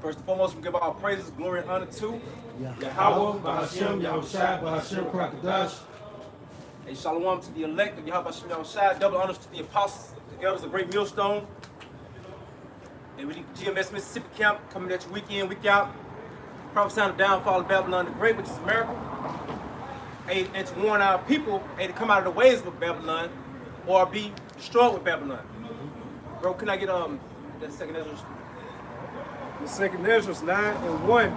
First and foremost, we give our praises, glory, and honor to Yahweh, Bahashem, Yahushai, Bahashem, Krakadash. Hey, shalom to the elect of Yahweh Hashem Yahushai. Double honors to the apostles, the elders of Great Millstone. And we need GMS Mississippi Camp coming at you week in, week out. Prophesying the downfall of Babylon the Great, which is America. Hey, and to warn our people, hey, to come out of the ways of Babylon or be destroyed with Babylon. Bro, can I get that second Ezra? The second Ezra 9:1.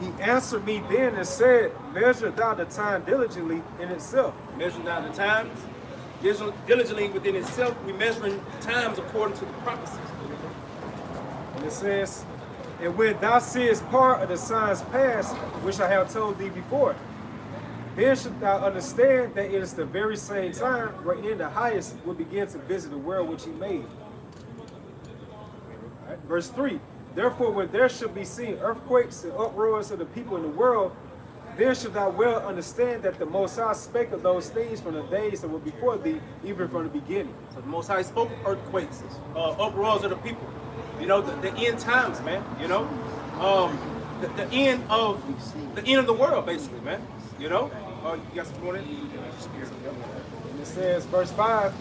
He answered me then and said, measure thou the time diligently in itself. Measuring down the times, diligently within itself, we measuring times according to the prophecies. And it says, and when thou seest part of the signs past, which I have told thee before, then shalt thou understand that it is the very same time wherein the highest will begin to visit the world which he made. Right. Verse 3. Therefore, when there shall be seen earthquakes and uproars of the people in the world, then shalt thou well understand that the Most High spake of those things from the days that were before thee, even from the beginning. So the Most High spoke of earthquakes, uproars of the people. You know, the end times, man. You know, the end of the world, basically, man. You know, you got some more in? And it says, verse 5,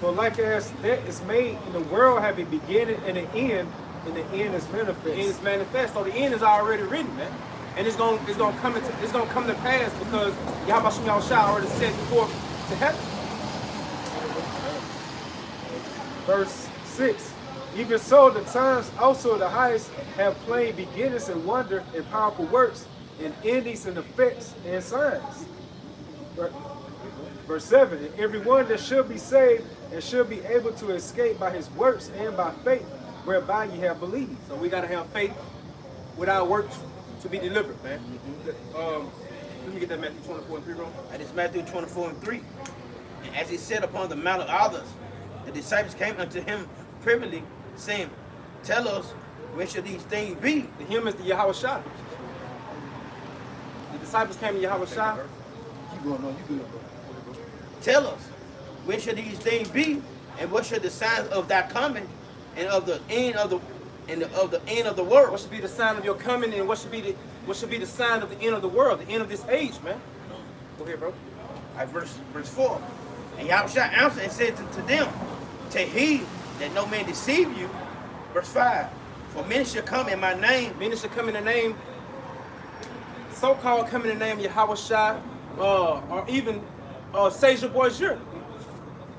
for like as that is made in the world have a beginning and an end, and the end is manifest. The end is manifest. So the end is already written, man. And it's gonna come to pass because Yahweh Hashem Yahushai already set forth to heaven. Verse 6, even so the times also of the highest have plain beginnings and wonder and powerful works and endings and effects and signs. Verse 7, and everyone that should be saved and should be able to escape by his works and by faith, whereby ye have believed. So we gotta have faith without works to be delivered, man. Let me get that Matthew 24:3, bro. That is Matthew 24:3. And as he said upon the Mount of Olives, the disciples came unto him privily, saying, tell us, when shall these things be? The him is the Yahweh Shai. The disciples came to Yahweh Shai. Keep going on, you good, bro. Tell us, when shall these things be? And what shall the signs of thy coming and of the end of the end of the world? What should be the sign of your coming, and what should be the sign of the end of the world, the end of this age, man? Go ahead, bro. Verse 4. And Yahushua answered and said to them, take heed that no man deceive you. Verse 5. For many shall come in my name. Many shall come in the name, so-called come in the name of Yahweh Shai, or even Sage Boisier,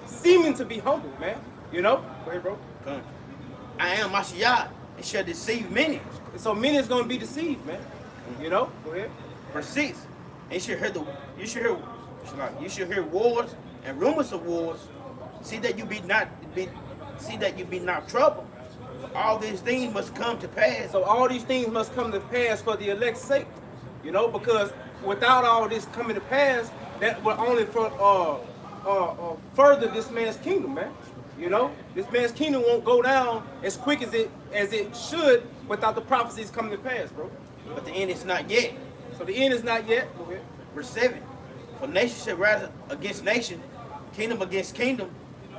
seeming to be humble, man. You know? Go ahead, bro. Come. I am Mashiach and shall deceive many. And so many is going to be deceived, man. You know? Go ahead. Verse 6. And you should hear wars and rumors of wars. See that you be not troubled. For all these things must come to pass. So all these things must come to pass for the elect's sake. You know, because without all this coming to pass, that will only further this man's kingdom, man. You know, this man's kingdom won't go down as quick as it should without the prophecies coming to pass, bro. But the end is not yet. So the end is not yet. Go ahead. Verse 7. For nation shall rise against nation, kingdom against kingdom,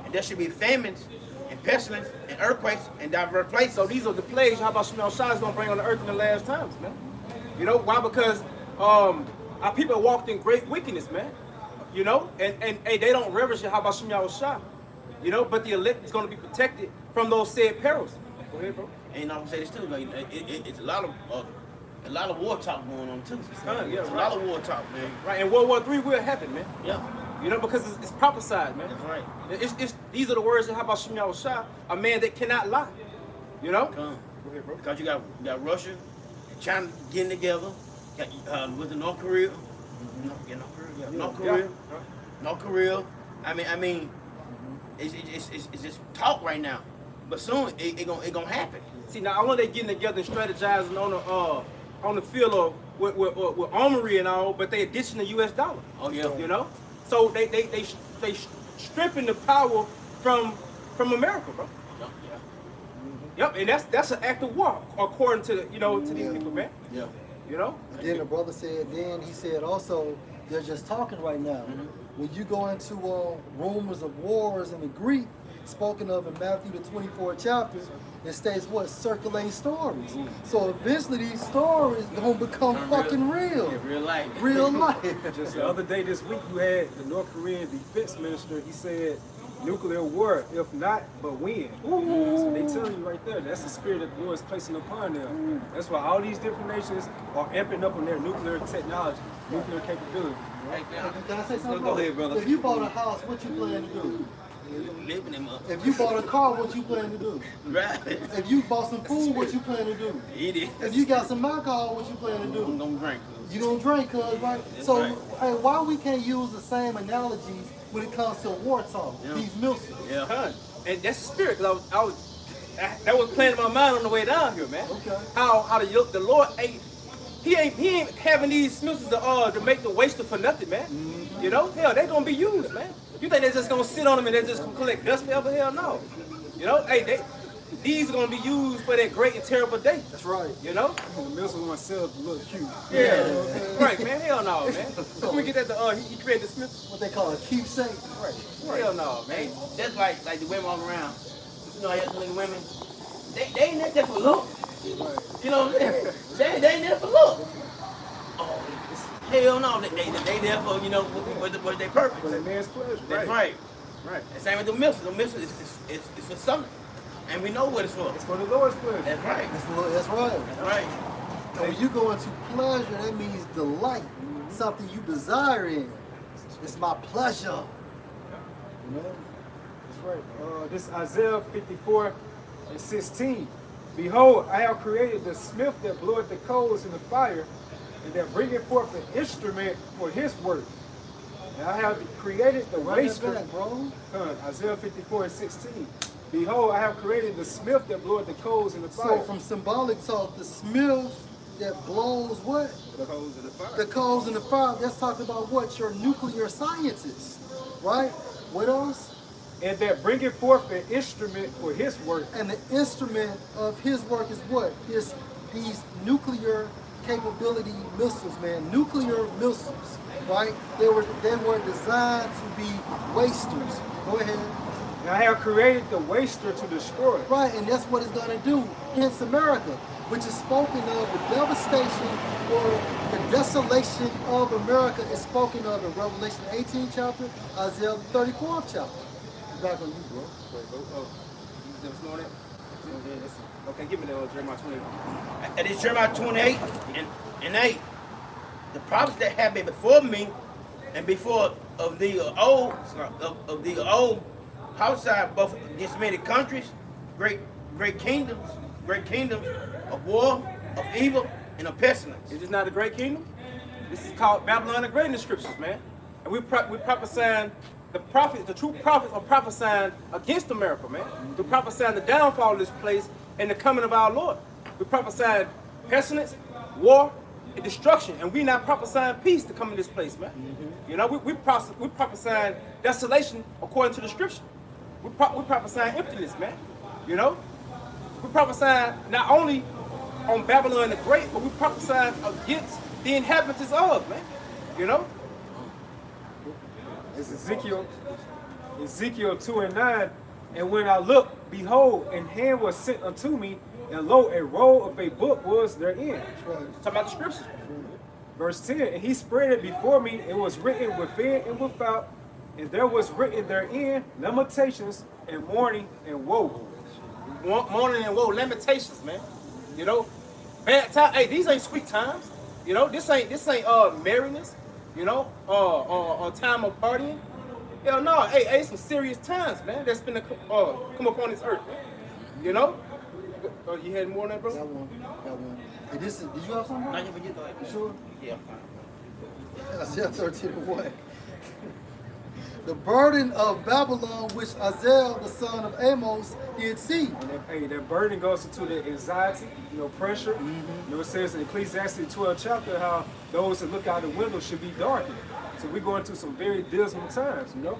and there shall be famines and pestilence and earthquakes in diverse places. So these are the plagues how about Shemel Shai is going to bring on the earth in the last times, man. You know, why? Because our people walked in great wickedness, man. You know, and hey, they don't reverence how about Shemel Shai. You know, but the elect is going to be protected from those said perils. Go ahead, bro. And I'm gonna say this too, like it's a lot of war talk going on too. Yeah, it's right. a lot of war talk, man. Right, and World War III will happen, man. Yeah, you know, because it's prophesied, man. that's right. These are the words of how about Shemel Shai, a man that cannot lie. You know. Come. Go ahead, bro. Because you got Russia and China getting together, with the North Korea, North Korea. I mean, it's just talk right now, but soon it gonna happen. See, not only they getting together and strategizing on the field of with armory and all, but they ditching the U.S. dollar. Oh yeah. You know, so they stripping the power from America, bro. Yeah. Yep, and that's an act of war according to to these people, man. Yeah. You know. And then the brother said, he said also, they're just talking right now. When you go into rumors of wars in the Greek, spoken of in Matthew the 24th chapter. It states what? Circulating stories. So eventually these stories gonna become fucking real. Yeah, real life. Real life. Just the other day this week, you had the North Korean defense minister. He said, nuclear war, if not, but when. So they telling you right there, that's the spirit that the Lord is placing upon them. That's why all these different nations are amping up on their nuclear technology, nuclear capability. Right now. Can I say something? Go ahead, brother. If you bought a house, what you plan to do? Living them up. If you bought a car, what you plan to do? Drive it. If you bought some food, what you plan to do? Eat it. If you got some alcohol, what you plan to I'm do? gonna drink. You don't drink, cuz, right? That's So, right. hey, why we can't use the same analogies when it comes to war talk? Yeah. These missiles. Yeah. Hun, and that's the spirit, because that was playing in my mind on the way down here, man. Okay. How the Lord he ain't having these missiles to make the waster for nothing, man. You know, hell, they gonna be used, man. You think they're just gonna sit on them and they're just gonna collect dust forever? Hell no. You know, hey, these are gonna be used for that great and terrible day. That's right. You know? And the missiles want to look cute. Yeah. Right, man. Hell no, man. Can we get that he created the Smith? What they call a keepsake. Right. Hell no, man. Hey, that's like the women walking around. You know, how the women, they ain't there for look. You know what I'm saying? They ain't there for look. Oh, hell no, they there for, you know, what their purpose. For that man's pleasure. That's right. Right. The same with the missiles. The missiles is for something. And we know what it's for. It's for the Lord's pleasure. That's right. That's right. That's right. And when you go into pleasure, that means delight. Something you desire in. It's my pleasure. You know? That's right. This Isaiah 54:16. Behold, I have created the smith that bloweth the coals in the fire, and that bringeth forth an instrument for his work. And I have created the Run that waster. back, bro. Isaiah 54:16. Behold, I have created the smith that bloweth the coals in the fire. So from symbolic talk, the smith that blows what? The coals in the fire. The coals in the fire. That's talking about what? Your nuclear scientists, right? What else? And that bringeth forth an instrument for his work. And the instrument of his work is what? These nuclear capability missiles, man. Nuclear missiles, right? They were designed to be wasters. Go ahead. And I have created the waster to destroy. Right, and that's what it's going to do. Hence America, which is spoken of, the devastation or the desolation of America is spoken of in Revelation 18 chapter, Isaiah 34th chapter. Back on you, bro. You never smell that? Okay, give me that Jeremiah 28. And it's Jeremiah 28 and 8. The prophets that have been before me and before of the old outside both against many countries, great kingdoms of war, of evil, and of pestilence. Is this not a great kingdom? This is called Babylon the Great in the scriptures, man. And we prophesying, the true prophets are prophesying against America, man. We're prophesying the downfall of this place and the coming of our Lord. We're prophesying pestilence, war, and destruction. And we're not prophesying peace to come in this place, man. You know, we're prophesying desolation according to the scripture. We're prophesying emptiness, man. You know? We're prophesying not only on Babylon the Great, but we're prophesying against the inhabitants of, man. You know? It's Ezekiel 2:9. And when I looked, behold, an hand was sent unto me, and lo, a roll of a book was therein. Talking about the scriptures. Verse 10, and he spread it before me, it was written within and without, and there was written therein lamentations and mourning and woe. Mourning and woe, lamentations, man. You know? Bad time. Hey, these ain't sweet times. You know, this ain't merriness. You know, time of partying. Hell no, hey, some serious times, man. That's been come upon this earth, man. You know? You had more on that, bro? That one. Hey, did you have something? No, you forget that. You sure? Yeah. Isaiah 13:1. The burden of Babylon, which Isaiah, the son of Amos, did see. And that burden goes into the anxiety, pressure. You know, it says in Ecclesiastes 12 chapter how those that look out the window should be darkened. So we're going through some very dismal times, you know?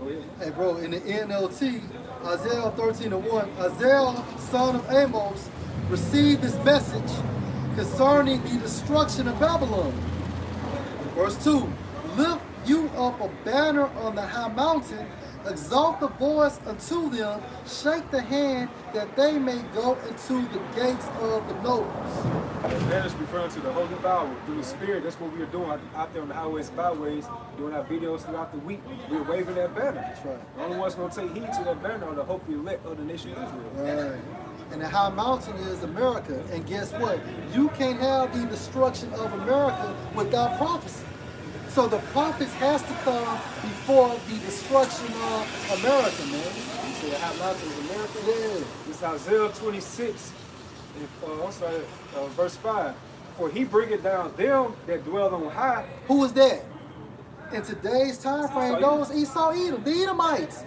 Go ahead. Hey, bro, in the NLT, Isaiah 13:1, Isaiah, son of Amos, received this message concerning the destruction of Babylon. Verse 2, lift you up a banner on the high mountain, exalt the voice unto them, shake the hand that they may go into the gates of the nobles. And that is referring to the Holy Bible through the Spirit. That's what we are doing out there on the highways, byways, doing our videos throughout the week. We're waving that banner. That's right. The only one's going to take heed to that banner are the hopefully elect of the nation of Israel. Right. And the high mountain is America. And guess what? You can't have the destruction of America without prophecy. So the prophets has to come before the destruction of America, man. You say the high mountain of America? Yeah. It's Isaiah 26, verse 5. For he bringeth down them that dwell on high. Who is that? In today's time frame, Esau, those Esau Edom, the Edomites.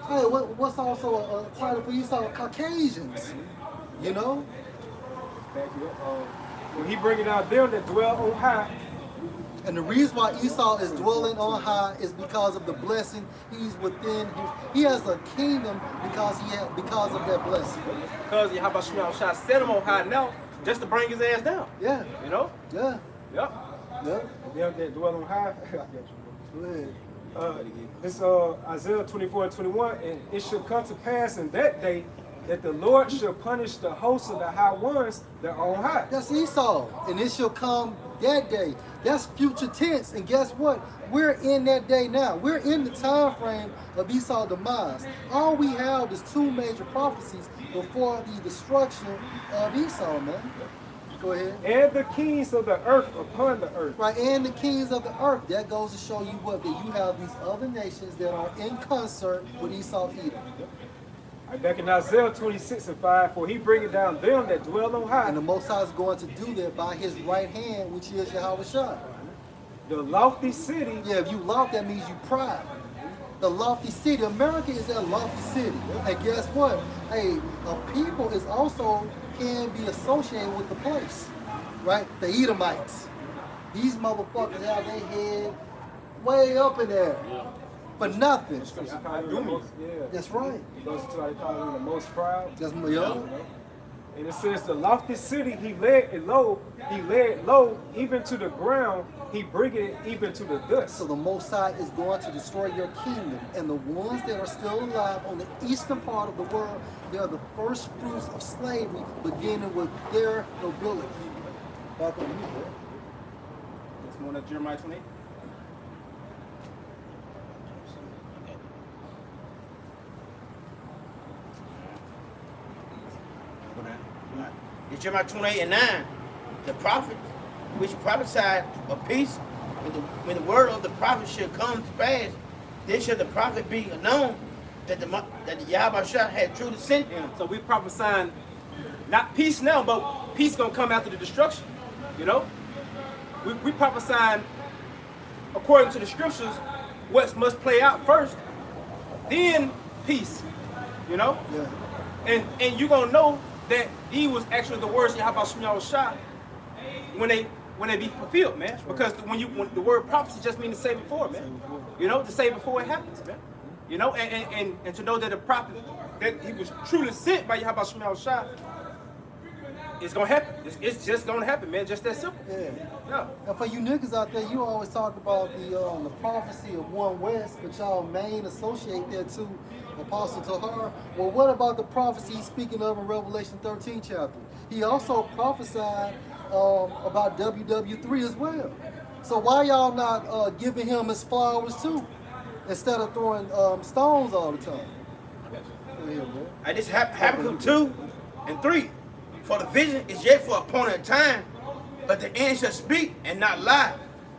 Hey, what's also a title for Esau? Caucasians. You know? Back you up. For he bringeth down them that dwell on high. And the reason why Esau is dwelling on high is because of the blessing he's within. He has a kingdom because of that blessing. Because Yahweh Shemel Shah set him on high now just to bring his ass down. Yeah. You know? Yeah. Yep. Yeah. Them that dwell on high. Go ahead. This Isaiah 24:21, and it shall come to pass in that day that the Lord shall punish the hosts of the high ones that are on high. That's Esau. And it shall come that day. That's future tense. And guess what? We're in that day now. We're in the time frame of Esau's demise. All we have is two major prophecies before the destruction of Esau, man. Go ahead. And the kings of the earth upon the earth. Right, and the kings of the earth. That goes to show you what? That you have these other nations that are in concert with Esau Edom. Right, back in Isaiah 26:5, for he bringeth down them that dwell on high. And the Most High is going to do that by his right hand, which is Yahweh Shah. The lofty city. Yeah, if you loft, that means you proud. The lofty city. America is that lofty city. And guess what? Hey, a people is also can be associated with the place. Right? The Edomites. These motherfuckers have their head way up in there. For nothing. That's right. He goes to like call him the most proud. That's my yo. And it says the lofty city he led low, even to the ground, he bringeth it even to the dust. So the Most High is going to destroy your kingdom. And the ones that are still alive on the eastern part of the world, they are the first fruits of slavery, beginning with their nobility. Back on you, bro. This one at Jeremiah 28. In Jeremiah 28:9, the prophet, which prophesied of peace, when the word of the prophet should come to pass, then shall the prophet be known that the Yahweh Shah had truly sent him. So we prophesying not peace now, but peace gonna come after the destruction. You know? We prophesying according to the scriptures what must play out first, then peace. You know? Yeah. And you're gonna know that these was actually the words of Yahweh Shemel Shah when they be fulfilled, man. Because when the word prophecy just means to say before, man. You know, to say before it happens, man. You know, and to know that the prophet that he was truly sent by Yahweh Shemel Shah, it's gonna happen. It's just gonna happen, man. Just that simple. Yeah. Yeah. And for you niggas out there, you always talk about the prophecy of One West, but y'all main associate that to Apostle Tahar. Well, what about the prophecy he's speaking of in Revelation 13 chapter? He also prophesied about WW3 as well. So why y'all not giving him his flowers too, instead of throwing stones all the time? Go ahead, bro. And this Habakkuk 2:3. For the vision is yet for a point of time, but the end shall speak and not lie.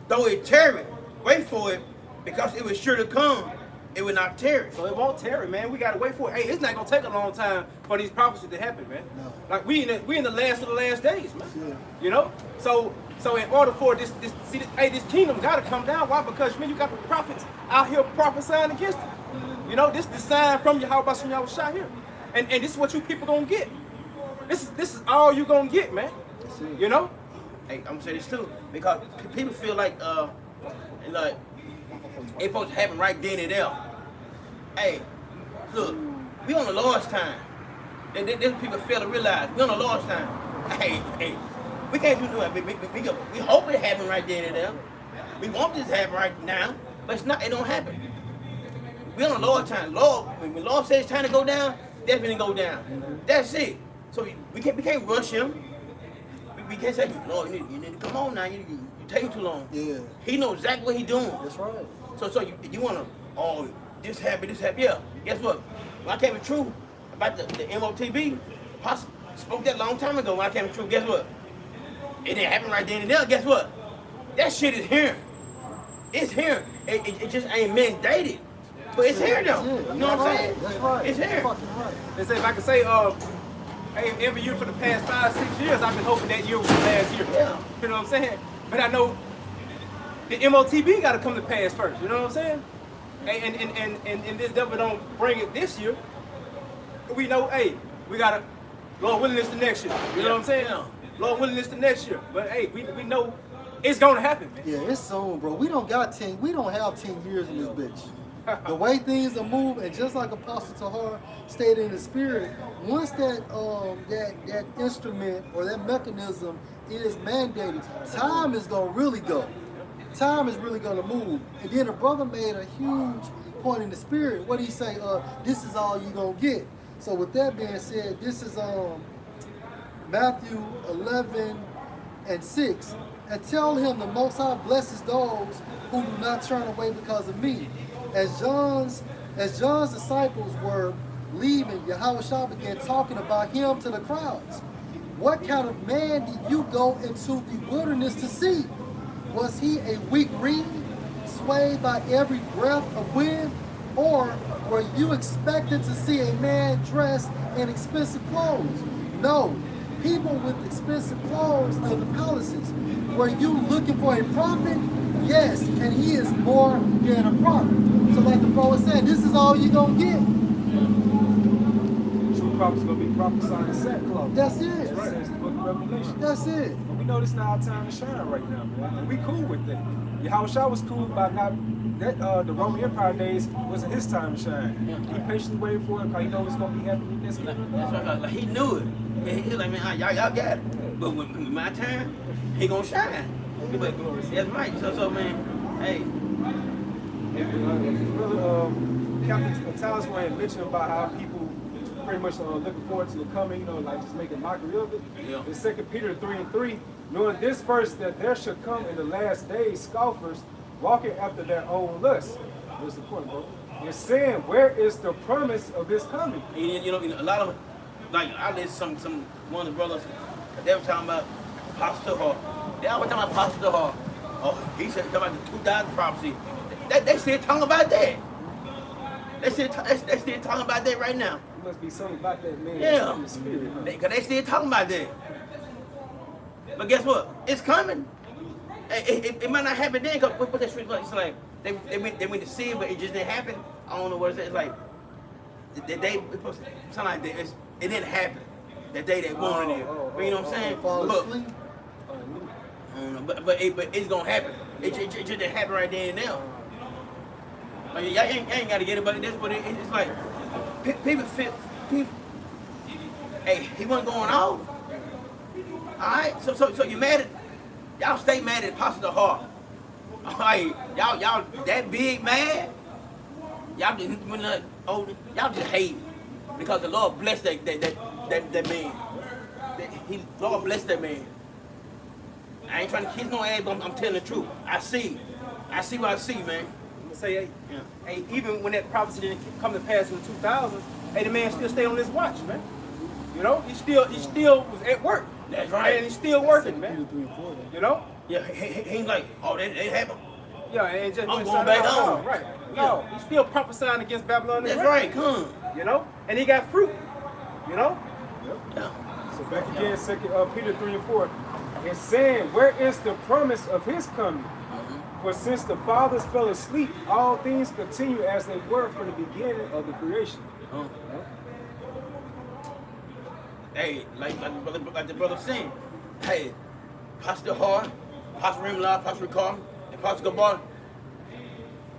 Though it tarry, wait for it, because it will surely come. It will not tarry. So it won't tarry, man. We gotta wait for it. Hey, it's not gonna take a long time for these prophecies to happen, man. No. Like we in the last of the last days, man. Yeah. You know? So in order for this kingdom gotta come down. Why? Because man, you got the prophets out here prophesying against it. You know, this is the sign from Yahweh Shemel Shah here. And this is what you people gonna get. This is all you gonna get, man. You know? Hey, I'm gonna say this too, because people feel like it's supposed to happen right then and there. Hey, look, we on the Lord's time. Then people fail to realize we on the Lord's time. Hey, we can't do that. We hope it happen right then and there. We want this to happen right now, but it's not. It don't happen. We on the Lord time. Lord, when the Lord says it's time to go down, definitely go down. That's it. So we can't rush him. We can't say, Lord, you need to come on now. You taking too long. Yeah. He knows exactly what he's doing. That's right. So you wanna, oh, this happened. Yeah. Guess what? When I came to true about the MOTB, Apostle spoke that long time ago. When I came to true, guess what? It didn't happen right then and there. Guess what? That shit is here. It's here. It just ain't mandated. But it's here though. Yeah, You know what I'm saying? That's right. It's That's here. fucking right. They say if I could say, hey, every year for the past 5-6 years, I've been hoping that year was the last year. Yeah. You know what I'm saying? But I know the MOTB got to come to pass first. You know what I'm saying? And this devil don't bring it this year. We know, hey, we got to, Lord willing, this the next year. You know what I'm saying? Yeah. Lord willing, this the next year. But hey, we know it's going to happen, man. Yeah, it's soon, bro. We don't have 10 years in this bitch. The way things are moving, and just like Apostle Tahar stated in the spirit, once that that instrument or that mechanism is mandated, time is gonna really go. Time is really gonna move. And then the brother made a huge point in the spirit. What did he say? This is all you gonna get. So with that being said, this is Matthew 11:6. And tell him the Most High blesses those who do not turn away because of me. As John's disciples were leaving, Yahushua began talking about him to the crowds. What kind of man did you go into the wilderness to see? Was he a weak reed, swayed by every breath of wind? Or were you expected to see a man dressed in expensive clothes? No, people with expensive clothes in the palaces. Were you looking for a prophet? Yes, and he is more than a prophet. So like the bro was saying, this is all you're going to get. True prophets going to be prophesying in sackcloth. That's it. That's right. It's the book of Revelation. That's it. But we know this not our time to shine right now, man. And we cool with that. Yahushua was cool by not, the Roman Empire days wasn't his time to shine. Yeah. He patiently waited for it because he know it's going to be happening next year. That's right. Like, he knew it. He was like, man, y'all got it. But when my time, he gonna shine. But, that's right. So man, hey. Brother Captain Talisman had mentioned about how people pretty much looking forward to the coming, like just making mockery of it. Yeah. In 2 Peter 3:3, knowing this verse that there should come in the last days scoffers walking after their own lust. What's the point, bro? And saying, where is the promise of his coming? And, a lot of, like, I listened to one of the brothers, they were talking about Apostle Hall. They always talking about Apostle Hall. Oh, he said talking about the 2000 prophecy. They still talking about that. They still talking about that right now. There must be something about that man Yeah. in the spirit. Huh? Because they still talking about that. But guess what? It's coming. It might not happen then. Cause what that street like? It's like they went to see it, but it just didn't happen. I don't know what it is. It's like the day something like that. It didn't happen. The day they wanted it. But you know what I'm saying? Fall asleep. I don't know, but it's gonna happen. It just didn't happen right then and there. Like, y'all ain't gotta get it, but it's like people. Hey, he wasn't going off. All right, so you mad at y'all? Stay mad at Apostle Hall. All right, y'all that big mad. Y'all just y'all just hate because the Lord blessed that man. Lord bless that man. I ain't trying to kiss no ass, but I'm telling the truth. I see what I see, man. Say, hey, Yeah. hey, even when that prophecy didn't come to pass in the 2000s, hey, the man still stayed on his watch, man. You know, he still was at work. That's right. And he's still working, man. You know? Yeah, he's like, oh, that happened. Yeah, and just I'm went going inside back out. home. No, right. No, he's still prophesying against Babylon. That's and right, come. You know? And he got fruit. You know? Yeah. So back again, 2 Peter 3:4, and saying, where is the promise of his coming? For since the fathers fell asleep, all things continue as they were from the beginning of the creation. Hey, like the brother saying, hey, Pastor Hart, Pastor Rimla, Pastor Ricard, and Pastor Gabar,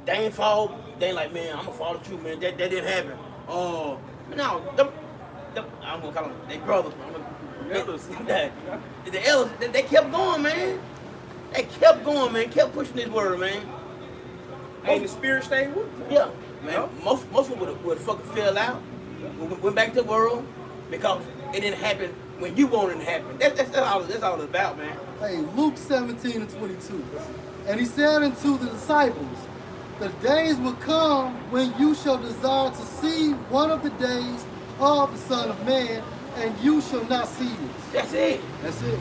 they ain't fall. They ain't like, man, I'm gonna follow the truth, man. That didn't happen. Oh, no, I'm gonna call them they brothers. The elders, they kept going, man. They kept going, man. Kept pushing this word, man. Hey, the spirit stayed with him. Yeah. Man, most of them would fucking fell out. Went back to the world because it didn't happen when you wanted it to happen. That's all it's about, man. Hey, Luke 17:22. And he said unto the disciples, the days will come when you shall desire to see one of the days of the Son of Man, and you shall not see it. That's it. That's it.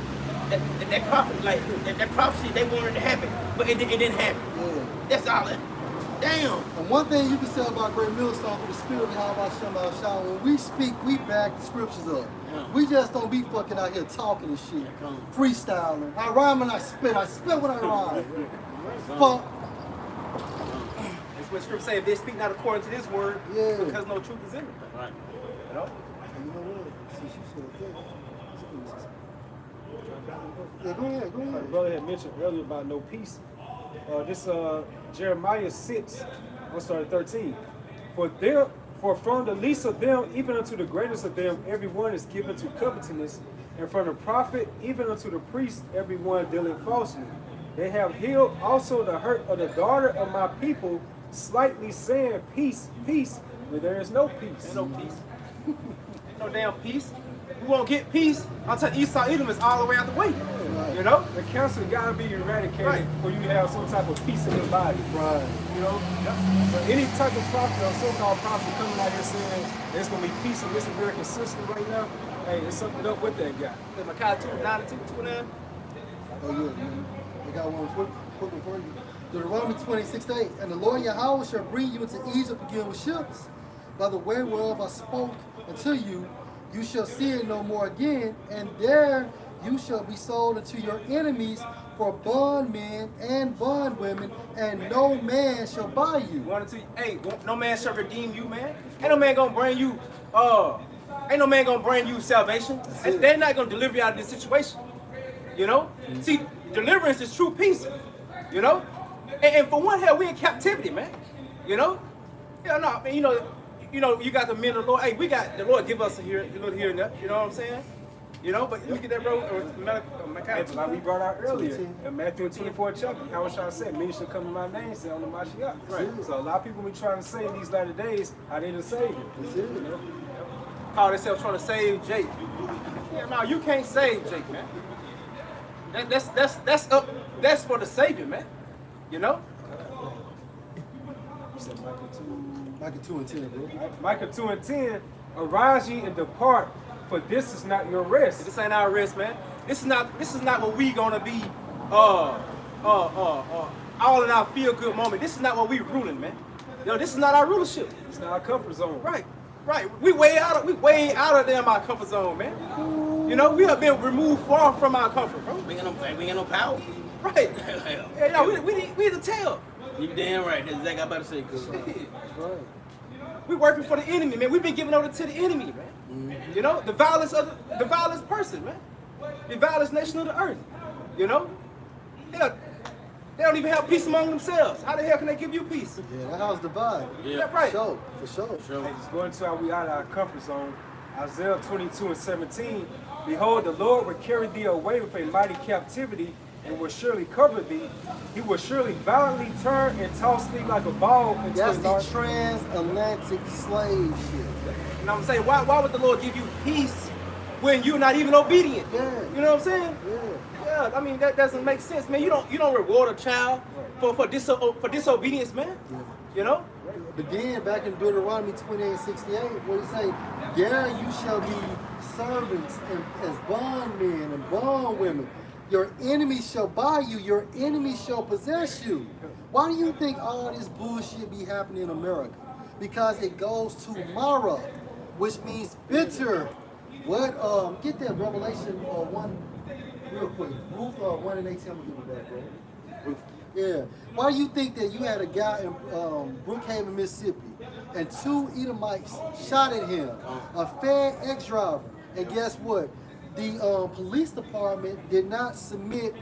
That prophet, like that prophecy, they wanted it to happen, but it didn't happen. Yeah. That's all. Damn. And one thing you can say about Great Millstone for the spirit of Yahweh Shem Al Shah, when we speak, we back the scriptures up. Yeah. We just don't be fucking out here talking and shit. Yeah, Freestyling. I rhyme and I spit when I rhyme. Fuck. That's what scripture say. If they speak not according to this word, Yeah. because no truth is in it. Right. You know? You know what? Since you said that. Yeah, go ahead, go My ahead. brother had mentioned earlier about no peace. This Jeremiah 13. For from the least of them, even unto the greatest of them, everyone is given to covetousness, and from the prophet, even unto the priest, everyone dealing falsely. They have healed also the hurt of the daughter of my people, slightly saying, peace, peace, when there is no peace. Ain't no peace. No damn peace. We won't get peace until Esau Edom is all the way out the way. You know? The cancer gotta be eradicated Right. for you to have some type of peace in your body. Right. You know? So any type of prophet or so-called prophet coming out here saying there's gonna be peace in this American system right now, hey, there's something up with that guy. Malachi 2:9-2:9. Oh yeah, I got one quick one for you. Deuteronomy 26:8. And the Lord Yahweh shall bring you into Egypt again with ships, by the way whereof I spoke unto you. You shall see it no more again, and there you shall be sold unto your enemies for bondmen and bondwomen, and no man shall buy you. One or two. Hey, no man shall redeem you, man. Ain't no man gonna bring you. Salvation. it. They're not gonna deliver you out of this situation. You know. See, deliverance is true peace. You know. And for one, hell, we in captivity, man. You know. Yeah, no, I mean, you got the men of the Lord. Hey, we got the Lord give us a little here and there. You know what I'm saying? You know, but look at that, bro. And like we brought out earlier, in Matthew 24 chapter, how was trying to say, many should come in my name, say on the Mashiach. Right. So a lot of people be trying to say in these latter days how they done saved it. That's it. You know? Call themselves trying to save Jake. Yeah, no, you can't save Jake, man. That's for the Savior, man. You know? You said Micah 2. Micah 2:10, bro. Micah 2:10, arise ye and depart, for this is not your rest. This ain't our rest, man. This is not what we gonna be all in our feel good moment. This is not what we ruling, man. This is not our rulership. It's not our comfort zone. Right. We way out of damn our comfort zone, man. You know, we have been removed far from our comfort, bro. We ain't no power. Right. Yeah, we need to tell. You damn right. That's exactly what I'm about to say. Cause, Right. We working for the enemy, man. We've been given over to the enemy, man. You know, the violence person, man. The violence nation of the earth. You know? They don't even have peace among themselves. How the hell can they give you peace? Yeah, that house divided. Yeah, For right. sure, for sure. sure. And just going to how we out of our comfort zone. Isaiah 22:17, behold, the Lord will carry thee away with a mighty captivity, and will surely cover thee. He will surely violently turn and toss thee like a ball into That's a the dark. transatlantic slave shit. You know what I'm saying? Why would the Lord give you peace when you're not even obedient? Yeah. You know what I'm saying? Yeah. Yeah, I mean that doesn't make sense, man. You don't reward a child for disobedience, man. Yeah. You know? But then back in Deuteronomy 28:68, where he say, there you shall be servants and as bondmen and bondwomen. Your enemies shall buy you, your enemies shall possess you. Why do you think all this bullshit be happening in America? Because it goes to Mara, which means bitter. What get that Revelation 1 real quick. Ruth 1:18, I'm gonna give it back, bro. Yeah. Why do you think that you had a guy in Brookhaven, Mississippi, and 2 Edomites shot at him, a FedEx driver, and guess what? The police department did not submit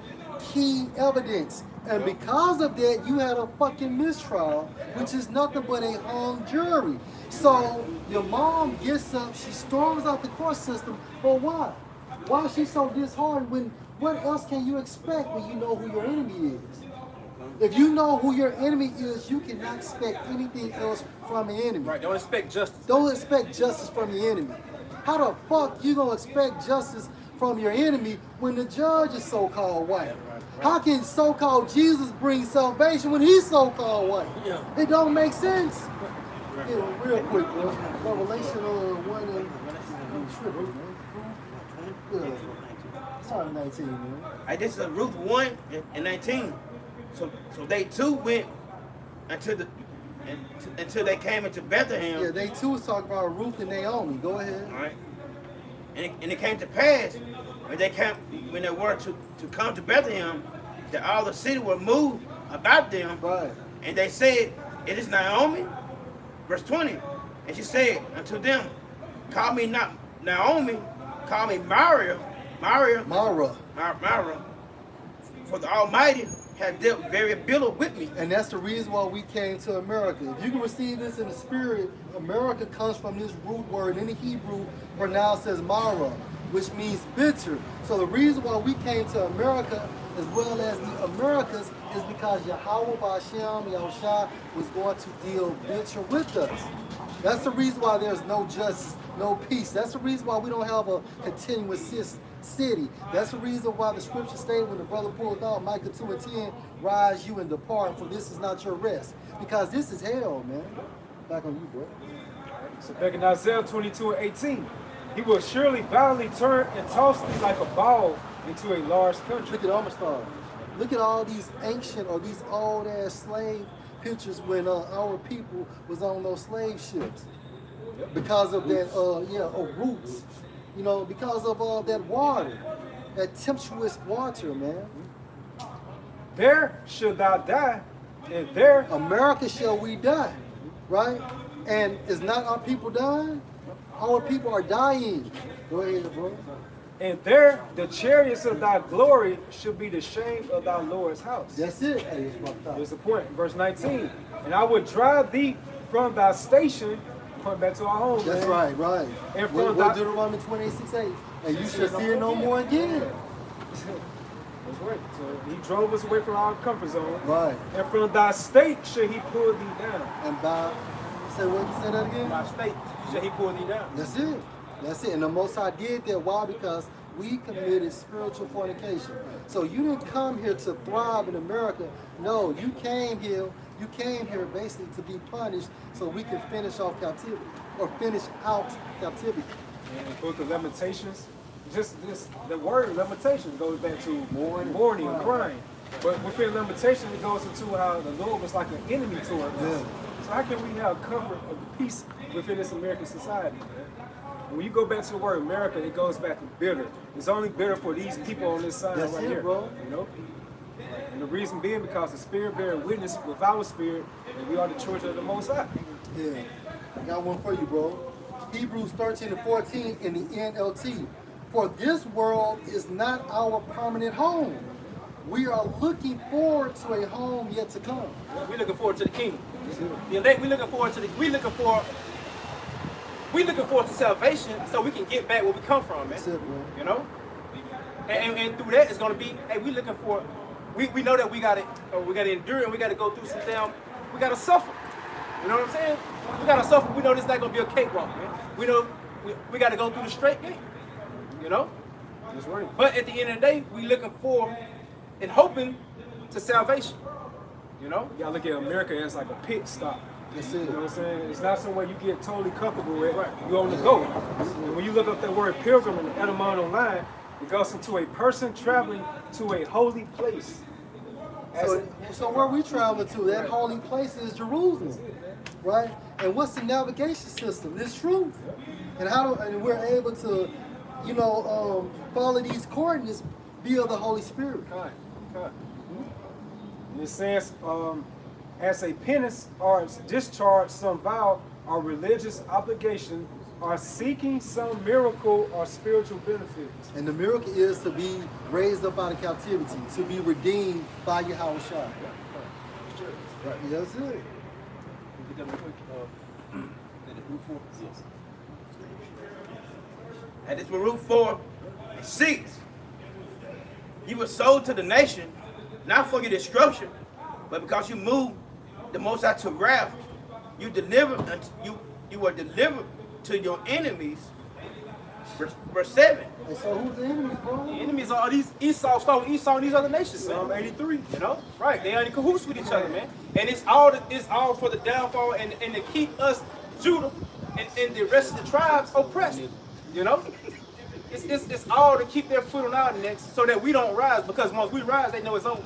key evidence, and because of that, you had a fucking mistrial, which is nothing but a hung jury. So your mom gets up, she storms out the court system, but why? Why is she so disheartened when what else can you expect when you know who your enemy is? If you know who your enemy is, you cannot expect anything else from the enemy. Right. Don't expect justice. Don't expect justice from the enemy. How the fuck you gonna expect justice from your enemy when the judge is so-called white? How can so-called Jesus bring salvation when he's so-called white? Yeah. It don't make sense. Yeah, real quick, bro. Revelation 1 and triple, man. Yeah. Sorry, 19, man. This is Ruth 1 and 19. So they too went until they came into Bethlehem. Yeah, they too was talking about Ruth and Naomi. Go ahead. All right. And it came to pass when they were to come to Bethlehem, that all the city were moved about them. Right. And they said, "It is Naomi." Verse 20. And she said unto them, "Call me not Naomi, call me Mara, for the Almighty has dealt very bitter with me." And that's the reason why we came to America. If you can receive this in the spirit, America comes from this root word in the Hebrew pronounced as Mara, which means bitter. So the reason why we came to America as well as the Americas is because Yahweh Ba'Shem, Yahushua, was going to deal bitter with us. That's the reason why there's no justice, no peace. That's the reason why we don't have a continuous city. That's the reason why the scripture stated when the brother pulled out Micah 2 and 10, rise you and depart, for this is not your rest. Because this is hell, man. Back on you, bro. So back in Isaiah 22 and 18, he will surely violently turn and toss thee like a ball into a large country. Look at Amistad. Look at all these ancient or these old ass slave pictures when our people was on those slave ships. Because of that, roots. You know, because of that water, that tempestuous water, man. There should thou die, and there America shall we die, right? And is not our people dying? Our people are dying. Go ahead, bro. and there the chariots of thy glory should be the shame of thy Lord's house. That's it. Hey, it's my thought. Here's the point, verse 19. And I would drive thee from thy station, point back to our home. That's man. right. And from What thy, Deuteronomy 28:6-8. And you shall see it no more again. That's right. So he drove us away from our comfort zone. Right. And from thy state should he pull thee down. And by, say that again? My state, shall he pull thee down? That's it. That's it. And the Most High did that. Why? Because we committed spiritual fornication. So you didn't come here to thrive in America. No, you came here. You came here basically to be punished so we can finish off captivity or finish out captivity. And the book of Lamentations, just the word lamentation goes back to Mourning, and crying. But within lamentation, it goes into how the Lord was like an enemy toward us. Yeah. So how can we have comfort of the peace within this American society? And when you go back to the word America, it goes back to bitter. It's only bitter for these people on this side That's right it, here. bro. You know? And the reason being because the Spirit bearing witness with our spirit that we are the children of the Most High. Yeah. I got one for you, bro. Hebrews 13 and 14 in the NLT. For this world is not our permanent home. We are looking forward to a home yet to come. We're looking forward to the kingdom. The elect, we're looking forward to salvation so we can get back where we come from, man. That's it, bro. You know? And through that it's gonna be, hey, we looking for, we know that we gotta endure and we gotta go through some we gotta suffer. You know what I'm saying? We gotta suffer. We know this not gonna be a cakewalk, man. We know we gotta go through the straight gate. You know? That's right. But at the end of the day, we looking for and hoping to salvation. You know? You gotta look at America as like a pit stop. That's You it. know what I'm saying? It's not somewhere you get totally comfortable with. You on the go. And when you look up that word pilgrim in the etymology online, it goes into a person traveling to a holy place. So where we traveling to, that holy place is Jerusalem, right? And what's the navigation system? It's truth. And we're able to, follow these coordinates via the Holy Spirit. And it says, as a penance or discharge some vow or religious obligation or seeking some miracle or spiritual benefits. And the miracle is to be raised up out of captivity, to be redeemed by Yahweh Shai. Right. That's it. And this was Ruth 4 and 6. You were sold to the nation, not for your destruction, But because you moved the Most High to wrath, you were delivered to your enemies. Verse 7. And so who's the enemies, bro? The enemies are these Esau, stole Esau and these other nations, man. Psalm 83. You know, right? They are in cahoots with each other, man. And it's all for the downfall and to keep us, Judah, and the rest of the tribes oppressed. You know, it's all to keep their foot on our necks so that we don't rise. Because once we rise, they know it's over.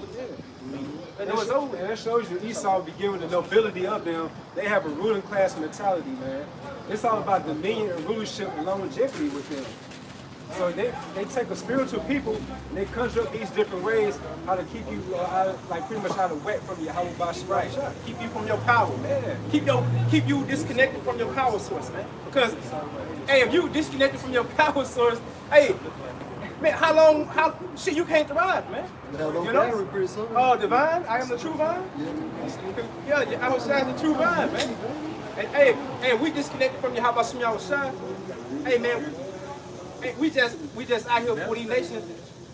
They know it's over. And that shows you Esau be given the nobility of them. They have a ruling class mentality, man. It's all about dominion and rulership and longevity with them. So they take a spiritual people and they conjure up these different ways how to keep you, like pretty much how to wet from your Right. Keep you from your power, man. Keep you disconnected from your power source, man. Because, hey, if you disconnected from your power source, hey, man, how shit you can't thrive, man. You know? pretty soon. Oh, divine, I am the true vine. Yeah, I was the true vine, man. And hey, we disconnected from you. How about some y'all shy? Hey, man. Hey, we just out here for these nations,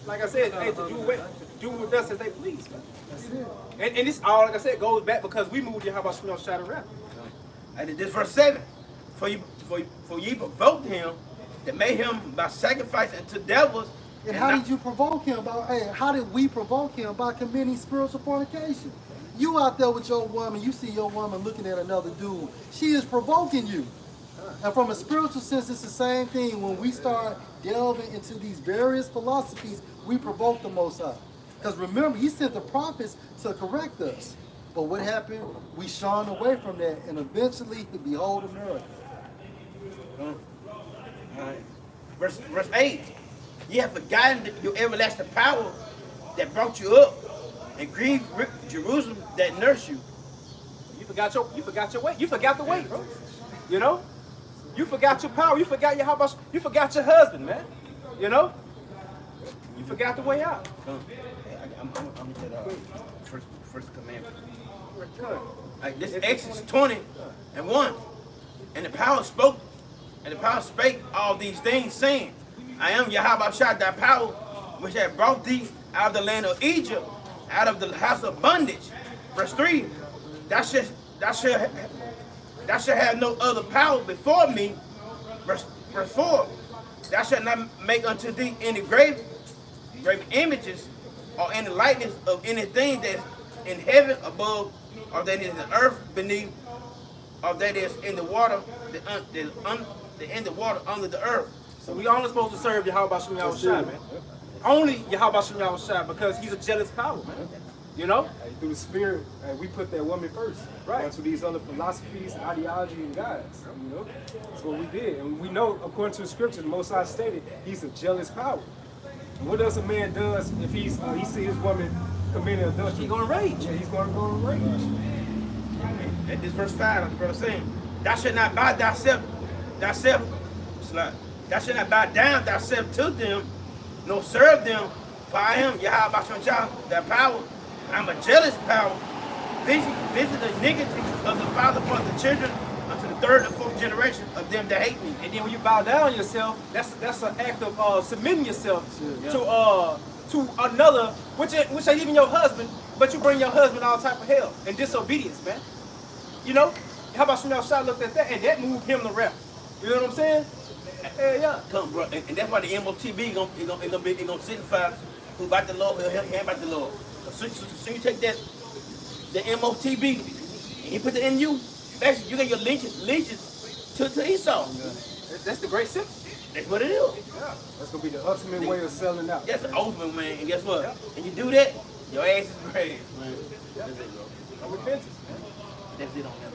like I said, hey, to do with us as they please, man. That's it. And this all, like I said, goes back because we moved you. How about some y'all shy to rap? And this verse 7. For ye provoked him that made him by sacrifice unto devils. And how did you provoke him? How did we provoke him? By committing spiritual fornication. You out there with your woman, you see your woman looking at another dude. She is provoking you. And from a spiritual sense, it's the same thing. When we start delving into these various philosophies, we provoke the Most High. Because remember, he sent the prophets to correct us. But what happened? We shone away from that, and eventually, behold America. Verse 8. Ye have forgotten your everlasting power that brought you up, and grieved Jerusalem that nursed you. You forgot your weight. You forgot the weight, bro. You know? You forgot your power. You forgot you forgot your husband, man. You know? You forgot the way out. I'm to the first commandment. This Exodus 20:1. And the power spake all these things, saying, I am Yahweh Shai, thy power, which hath brought thee out of the land of Egypt, out of the house of bondage. Verse 3. Thou shalt have no other power before me. Verse 4. Thou shalt not make unto thee any graven images or any likeness of anything that is in heaven above, or that is in the earth beneath, or that is in the water, in the water under the earth. So we only supposed to serve Yahweh Shem Yahushua, man. Only Yahweh Shem Yahushua, because he's a jealous power, man. You know? Through the spirit, we put that woman first. Right. Onto these other philosophies, ideology, and gods. You know? That's what we did. And we know, according to the scripture, the Most High stated, he's a jealous power. And what else a man does if he see his woman committing adultery? He's gonna rage. Yeah, he's gonna go and rage. At this verse 5, like the brother saying, thou shalt not bow thyself, thou shalt not bow down thyself to them, nor serve them, for I am Yahweh thy power. I'm a jealous power, visit the iniquity of the father upon the children unto the third and fourth generation of them that hate me. And then when you bow down yourself, that's an act of submitting yourself to another, which ain't even your husband, but you bring your husband all type of hell and disobedience, man. You know? How about Shmuel Shah looked at that and that moved him to rap? You know what I'm saying? Yeah. Come, bro, and that's why the MOTB gonna signify who about the Lord, who ain't about the Lord. So you take that, the MOTB, and you put it in you. Basically, you get your allegiance to Esau. That's the great sin. That's what it is. Yeah. That's gonna be the ultimate way of selling out. That's the ultimate, man. And guess what? And you do that, your ass is grazed, man. That's it, bro. No repentance, man. That's it on that.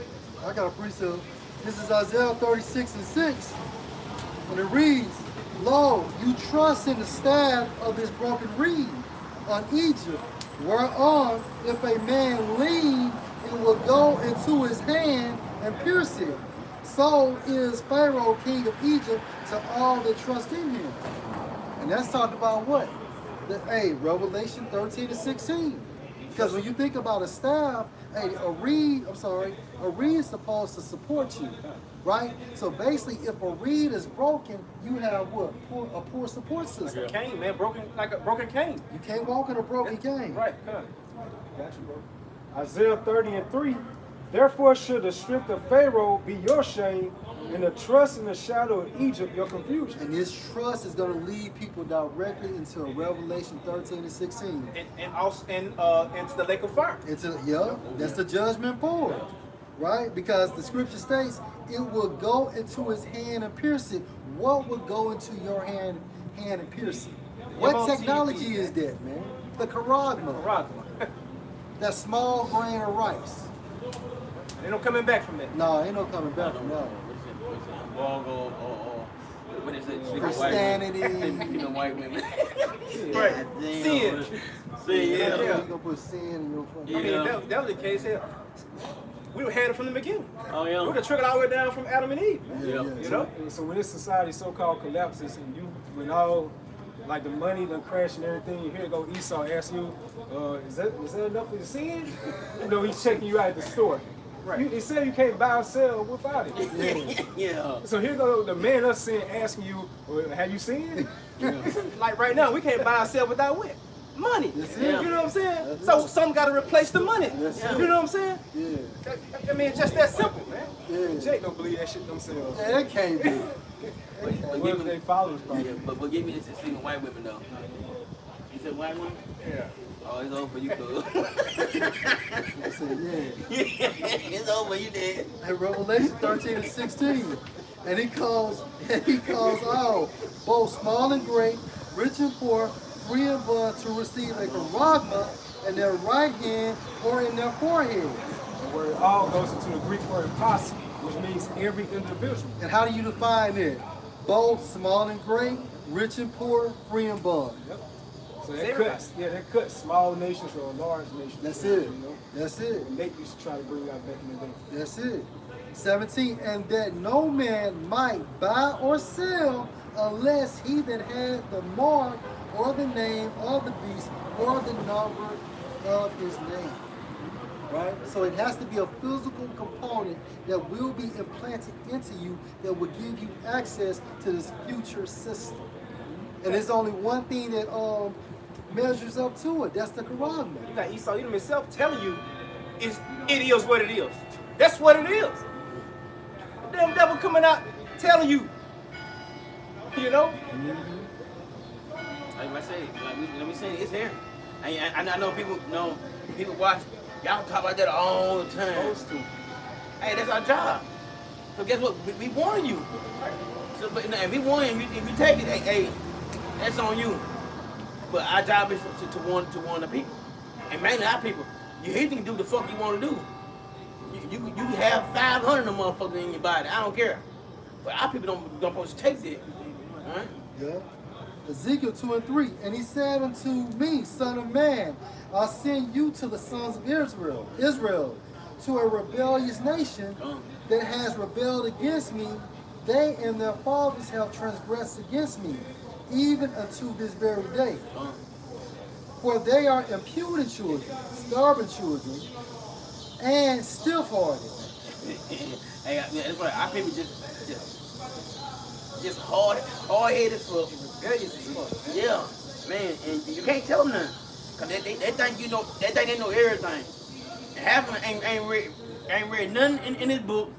I got a precept. This is Isaiah 36:6. And it reads, Lo, you trust in the staff of this broken reed on Egypt, whereon if a man lean, it will go into his hand and pierce it. So is Pharaoh, king of Egypt, to all that trust in him. And that's talked about what? Revelation 13-16. Because when you think about a staff, a reed is supposed to support you, right? So basically, if a reed is broken, you have what? A poor support system. Like a cane, man, like a broken cane. You can't walk in a broken cane. Right, come on. Got you, bro. Isaiah 30:3. Therefore should the strength of Pharaoh be your shame, and the trust in the shadow of Egypt your confusion. And his trust is going to lead people directly into Revelation 13 and 16. And also into the lake of fire. That's the judgment board, right? Because the scripture states it will go into his hand and pierce it. What would go into your hand and pierce it? What MOTP, technology is that, man? The charagma. That small grain of rice. Ain't no coming back from that. No, ain't no coming back from that. What is it? Christianity. Even white women. Right. Damn. Sin. Sin, Yeah, yeah. you're gonna put sin in your fucking. I mean, that was the case here. We were had it from the beginning. Oh, We yeah. would have trickled all the way down from Adam and Eve. Yeah. You know? So when this society so-called collapses, and when all like the money done crash and everything, you hear go Esau ask you, is that enough for the sin? You know, he's checking you out at the store. Right. He said you can't buy or sell without it. Yeah. So here go the man us sin asking you, well, have you sinned? Like right now, we can't buy ourselves without what? Money. That's You it. know what I'm saying? That's So it. some got to replace the money. That's You it. know what I'm saying? Yeah. I mean, it's just that simple, man. Yeah. Jake don't believe that shit themselves. Yeah, that can't be. What if they followers Yeah, probably? but give me this speaking white women though. You said white women? Yeah. Oh, it's over for you, cuz. I said, yeah. It's over, you did. In Revelation 13 and 16. And he calls all, both small and great, rich and poor, free and bond, to receive a charagma in their right hand or in their forehead. Where it all goes into the Greek word posse, which means every individual. And how do you define it? Both small and great, rich and poor, free and bond. Yep. So It's that everybody. cuts, that cuts small nations or large nations. That's it. You know? That's it. Nate used to try to bring out back in the day. That's it. 17, and that no man might buy or sell unless he that had the mark or the name of the beast or the number of his name. Right? So it has to be a physical component that will be implanted into you that will give you access to this future system. And there's only one thing that measures up to it. That's the charagma. You got Esau Edom himself telling you it is what it is. That's what it is. The damn devil coming out telling you. You know? Like I say, let me say it's here. I know people watch. Y'all talk about that all the time. Supposed to. Hey, that's our job. So guess what? We warn you. So, but and we warn you. If you take it, hey, that's on you. But our job is to warn the people, and mainly our people. You can do the fuck you want to do. You have 500 of them motherfuckers in your body. I don't care. But our people don't supposed to take it. All right? Yeah. Ezekiel 2 and 3. And he said unto me, Son of man, I'll send you to the sons of Israel, to a rebellious nation that has rebelled against me. They and their fathers have transgressed against me, even unto this very day. For they are impudent children, stubborn children, and stiff-hearted. Hey, that's right. Our people just hard-headed fuck. Rebellious as fuck, man. Yeah, man, and you can't tell them nothing, cause they think you know, they think they know everything. And half of them ain't read nothing in this book.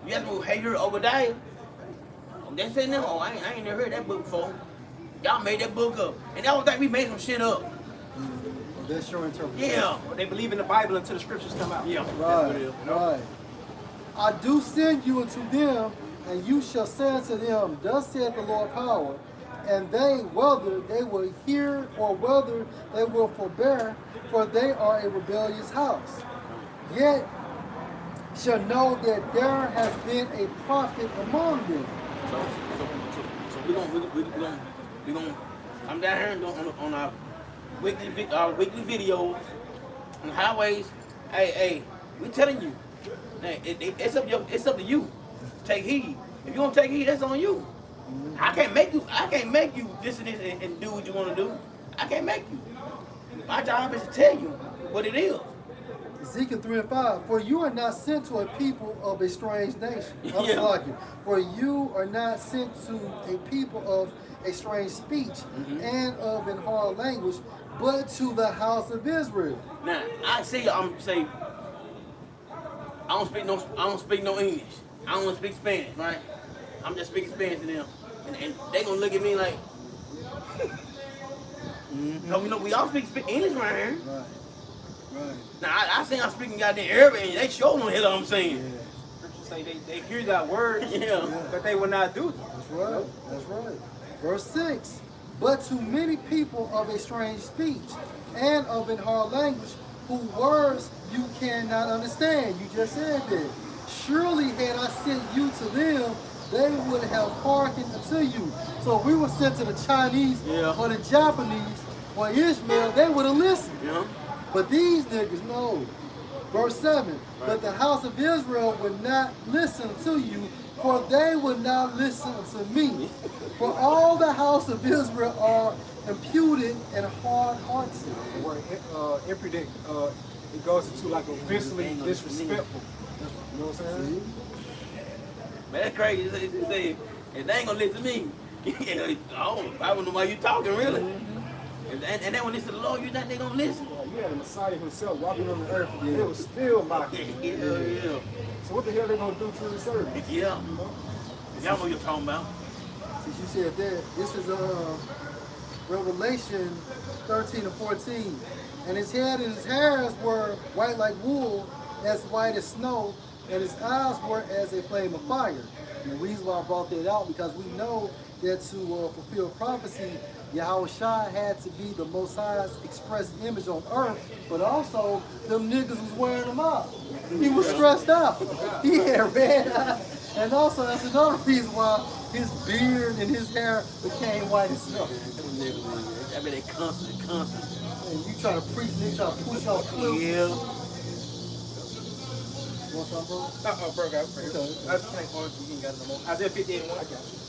You have to hey, you're Obadiah. They say no, I ain't never heard that book before. Y'all made that book up, and y'all think we made some shit up. That's your interpretation. Yeah, Well, they believe in the Bible until the scriptures come out. yeah, Right, right. I do send you unto them, and you shall say unto them, Thus saith the Lord power, and they, whether they will hear or whether they will forbear, for they are a rebellious house. Yet shall know that there has been a prophet among them. So we gonna come down here and on our weekly videos on the highways. Hey, we telling you, hey, it's up to you. Take heed. If you don't take heed, that's on you. I can't make you this and this and do what you want to do. I can't make you. My job is to tell you what it is. Ezekiel 3 and 5. For you are not sent to a people of a strange nation. I'm Yeah. like you. For you are not sent to a people of a strange speech and of an hard language, but to the house of Israel. Now, I say I'm say I don't speak no English. I don't want to speak Spanish, right? I'm just speaking Spanish to them. And they gonna look at me like no, you know, we all speak English right here. Right. Right. Now I think I'm speaking goddamn Arabic and they sure don't hear what I'm saying. Yeah. Scriptures say they hear that word, Yeah. but they will not do it. That's right. That's right. Verse 6. But to many people of a strange speech and of an hard language, whose words you cannot understand. You just said that. Surely had I sent you to them, they would have hearkened unto you. So if we were sent to the Chinese Yeah. or the Japanese or Ishmael, they would have listened. You know? But these niggas, no. Verse 7, but the house of Israel would not listen to you, for they would not listen to me. For all the house of Israel are imputed and hard-hearted. The word impudent, it goes into like offensively disrespectful. You know what I'm saying? Man, that's crazy. They say, if they ain't gonna listen to me, I don't know why you talking really. And then when they say the Lord, you think they gonna listen? You had the Messiah himself walking on the earth, and it was still mocking. Yeah. So what the hell they gonna do to the servant? Yeah. Y'all know what you're talking about. Since you said that, this is Revelation 13 and 14. And his head and his hairs were white like wool, as white as snow, and his eyes were as a flame of fire. And the reason why I brought that out, because we know that to fulfill prophecy, Yahushua had to be the Most High's express image on earth, but also them niggas was wearing them out. He was stressed out. He had red eyes. And also that's another reason why his beard and his hair became white as snow. I mean, they constant. And you try to preach, they try to push off cliffs. Yeah. You want some, bro? Bro, got it. Okay. I just can't on you ain't got it no more. Isaiah 58:1. I got you.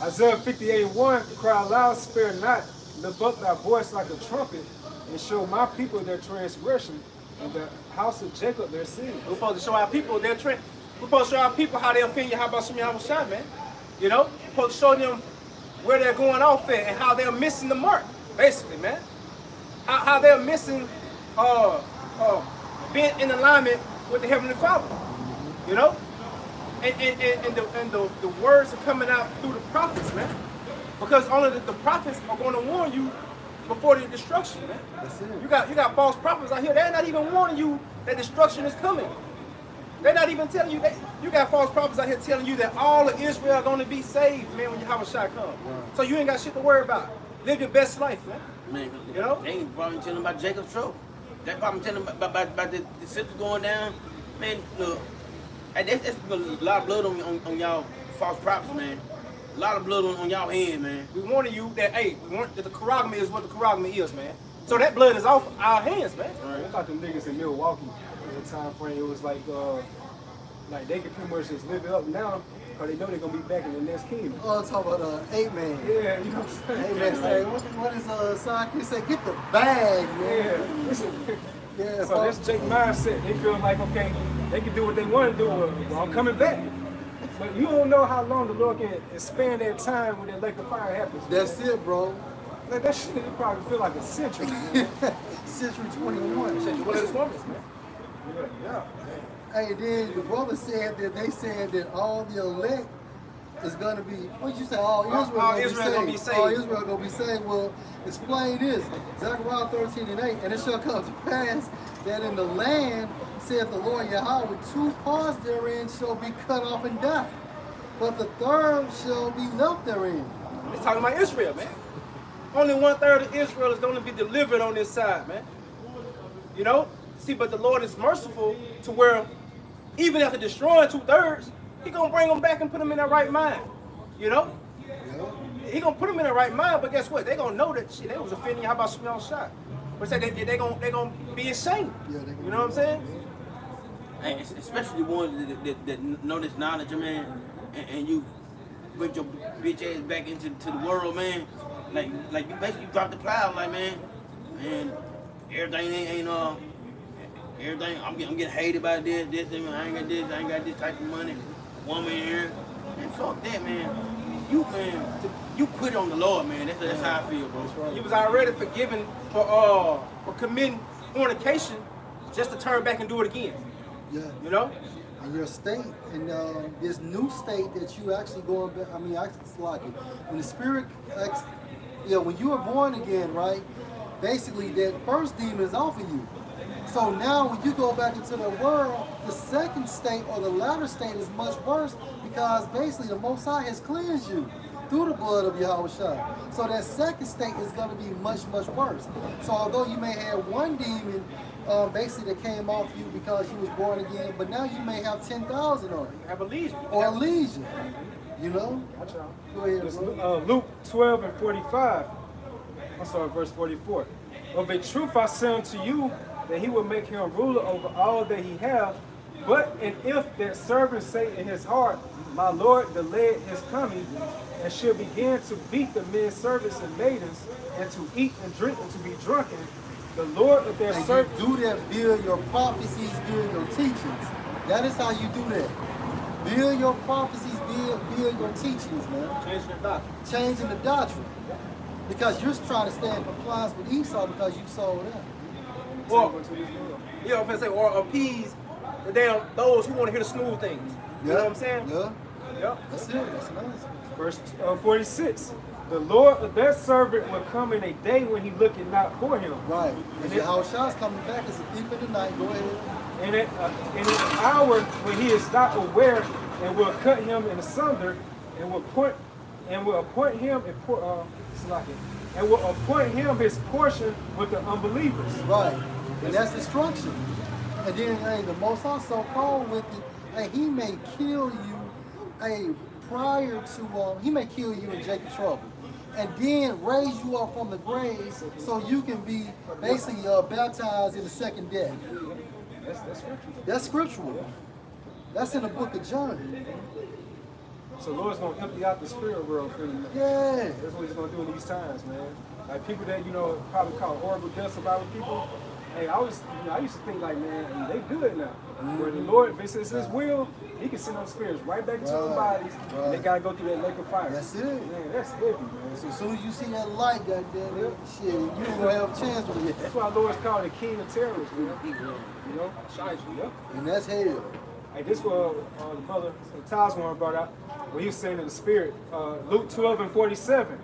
Isaiah 58:1, cry loud, spare not, lift up thy voice like a trumpet, and show my people their transgression, and the house of Jacob their sin. We're supposed to show our people their trend. We're supposed to show our people how they offend you. How about some Yahushua, man? You know? We're supposed to show them where they're going off at and how they're missing the mark, basically, man. How they're missing being in alignment with the Heavenly Father. You know? And the words are coming out through the prophets, man. Because only the prophets are going to warn you before the destruction, man. That's it. You got false prophets out here. They're not even warning you that destruction is coming. They're not even telling you that. You got false prophets out here telling you that all of Israel are going to be saved, man, when Yahushua comes. So you ain't got shit to worry about. Live your best life, man. Man, You know? they ain't probably telling about Jacob's trouble. They probably telling about the sister going down. Man, look, that's a lot of blood on y'all false prophets, man. A lot of blood on y'all hands, man. We warning you that, hey, that the Karagma is what the Karagma is, man. So that blood is off our hands, man. I thought them niggas in Milwaukee, in the time frame, it was like they could pretty much just live it up now, because they know they're going to be back in the next kingdom. Oh, talk about 8-man. Yeah, you know what I'm saying? 8-man say, what is Saki say? Get the bag, man. Yeah, listen. Yeah, So that's Jake mindset. They feel like, okay, they can do what they want to do, well, I'm coming back. But you don't know how long the Lord can expand that time when that lake of fire happens. That's it, bro. Like, that shit it probably feel like a century, man. Century 21. Shit, you one of his women, man. Yeah. Hey, then the brother said that they said that all the elect is gonna be. What you say? All Israel gonna be saved. All Israel gonna be saved. Well, explain this. Zechariah 13 and 8. And it shall come to pass that in the land, saith the Lord Yahweh, 2 parts therein shall be cut off and die, but the third shall be left therein. It's talking about Israel, man. Only 1/3 of Israel is going to be delivered on this side, man. You know? See, but the Lord is merciful to where even after destroying 2/3, He going to bring them back and put them in their right mind. You know? He going to put them in their right mind, but guess what? They going to know that shit, they was offending. How about Shmuel shot? But say they going to be ashamed. Yeah, they You know what I'm saying? And especially the ones that know this knowledge, man, and you put your bitch ass back into the world, man. Like you basically dropped the plow, like, man, everything ain't everything. I'm getting hated by this, and I ain't got this type of money, woman here, and fuck that, man. You, man, you quit on the Lord, man. That's how I feel, bro. You was already forgiven for committing fornication, just to turn back and do it again. Yeah. You know? And your state, and this new state that you actually going back. I mean, it's like it. When the Spirit, when you were born again, right? Basically, that first demon is off of you. So now, when you go back into the world, the second state or the latter state is much worse because basically the Most High has cleansed you through the blood of Yahushua. So that second state is going to be much, much worse. So although you may have one demon basically that came off you because you was born again, but now you may have 10,000 on it. Have a legion. Or a legion. You know? Go ahead, It's, bro. Luke 12 and 45. I'm sorry, verse 44. Of a truth I say unto you, that he will make him ruler over all that he hath. But and if that servant say in his heart, my Lord delayed his coming, and should begin to beat the men servants and maidens, and to eat and drink and to be drunken, the Lord of their And servant. you do that, build your prophecies, build your teachings. That is how you do that. Build your prophecies, build your teachings, man. Change your doctrine. Changing the doctrine. Because you're trying to stay in compliance with Esau because you sold out. Well, you know what I'm saying? Or appease the damn those who want to hear the smooth things. You know what I'm saying? Yeah. Yep. That's it. That's nice. Verse 46. The Lord of that servant will come in a day when he looketh not for him. Right. And And Yahushua's coming back as a thief in the night. Go ahead. And in an hour when he is not aware, and will cut him in asunder, and will appoint him his portion with the unbelievers. Right. And that's destruction. And then, hey, the Most High so called with it, hey, he may kill you, he may kill you in Jacob's trouble. And then raise you up from the grave so you can be basically baptized in the second death. That's scripture. That's scriptural. That's in the book of John. So the Lord's gonna empty out the spirit world for you. Yeah. That's what he's gonna do in these times, man. Like people that probably call horrible deaths about people. Hey, I used to think like, man, they good now. Where the Lord, if it's his will, he can send those spirits right back into their bodies, and they gotta go through that lake of fire. That's it. Man, that's heavy, man. So as soon as you see that light, goddamn it, shit, you ain't gonna have a chance with it. That's why the Lord's called the king of terrorists, man. You know? Yep. And that's hell. Hey, this was the brother Tazwan brought out when he was saying in the spirit, Luke 12 and 47.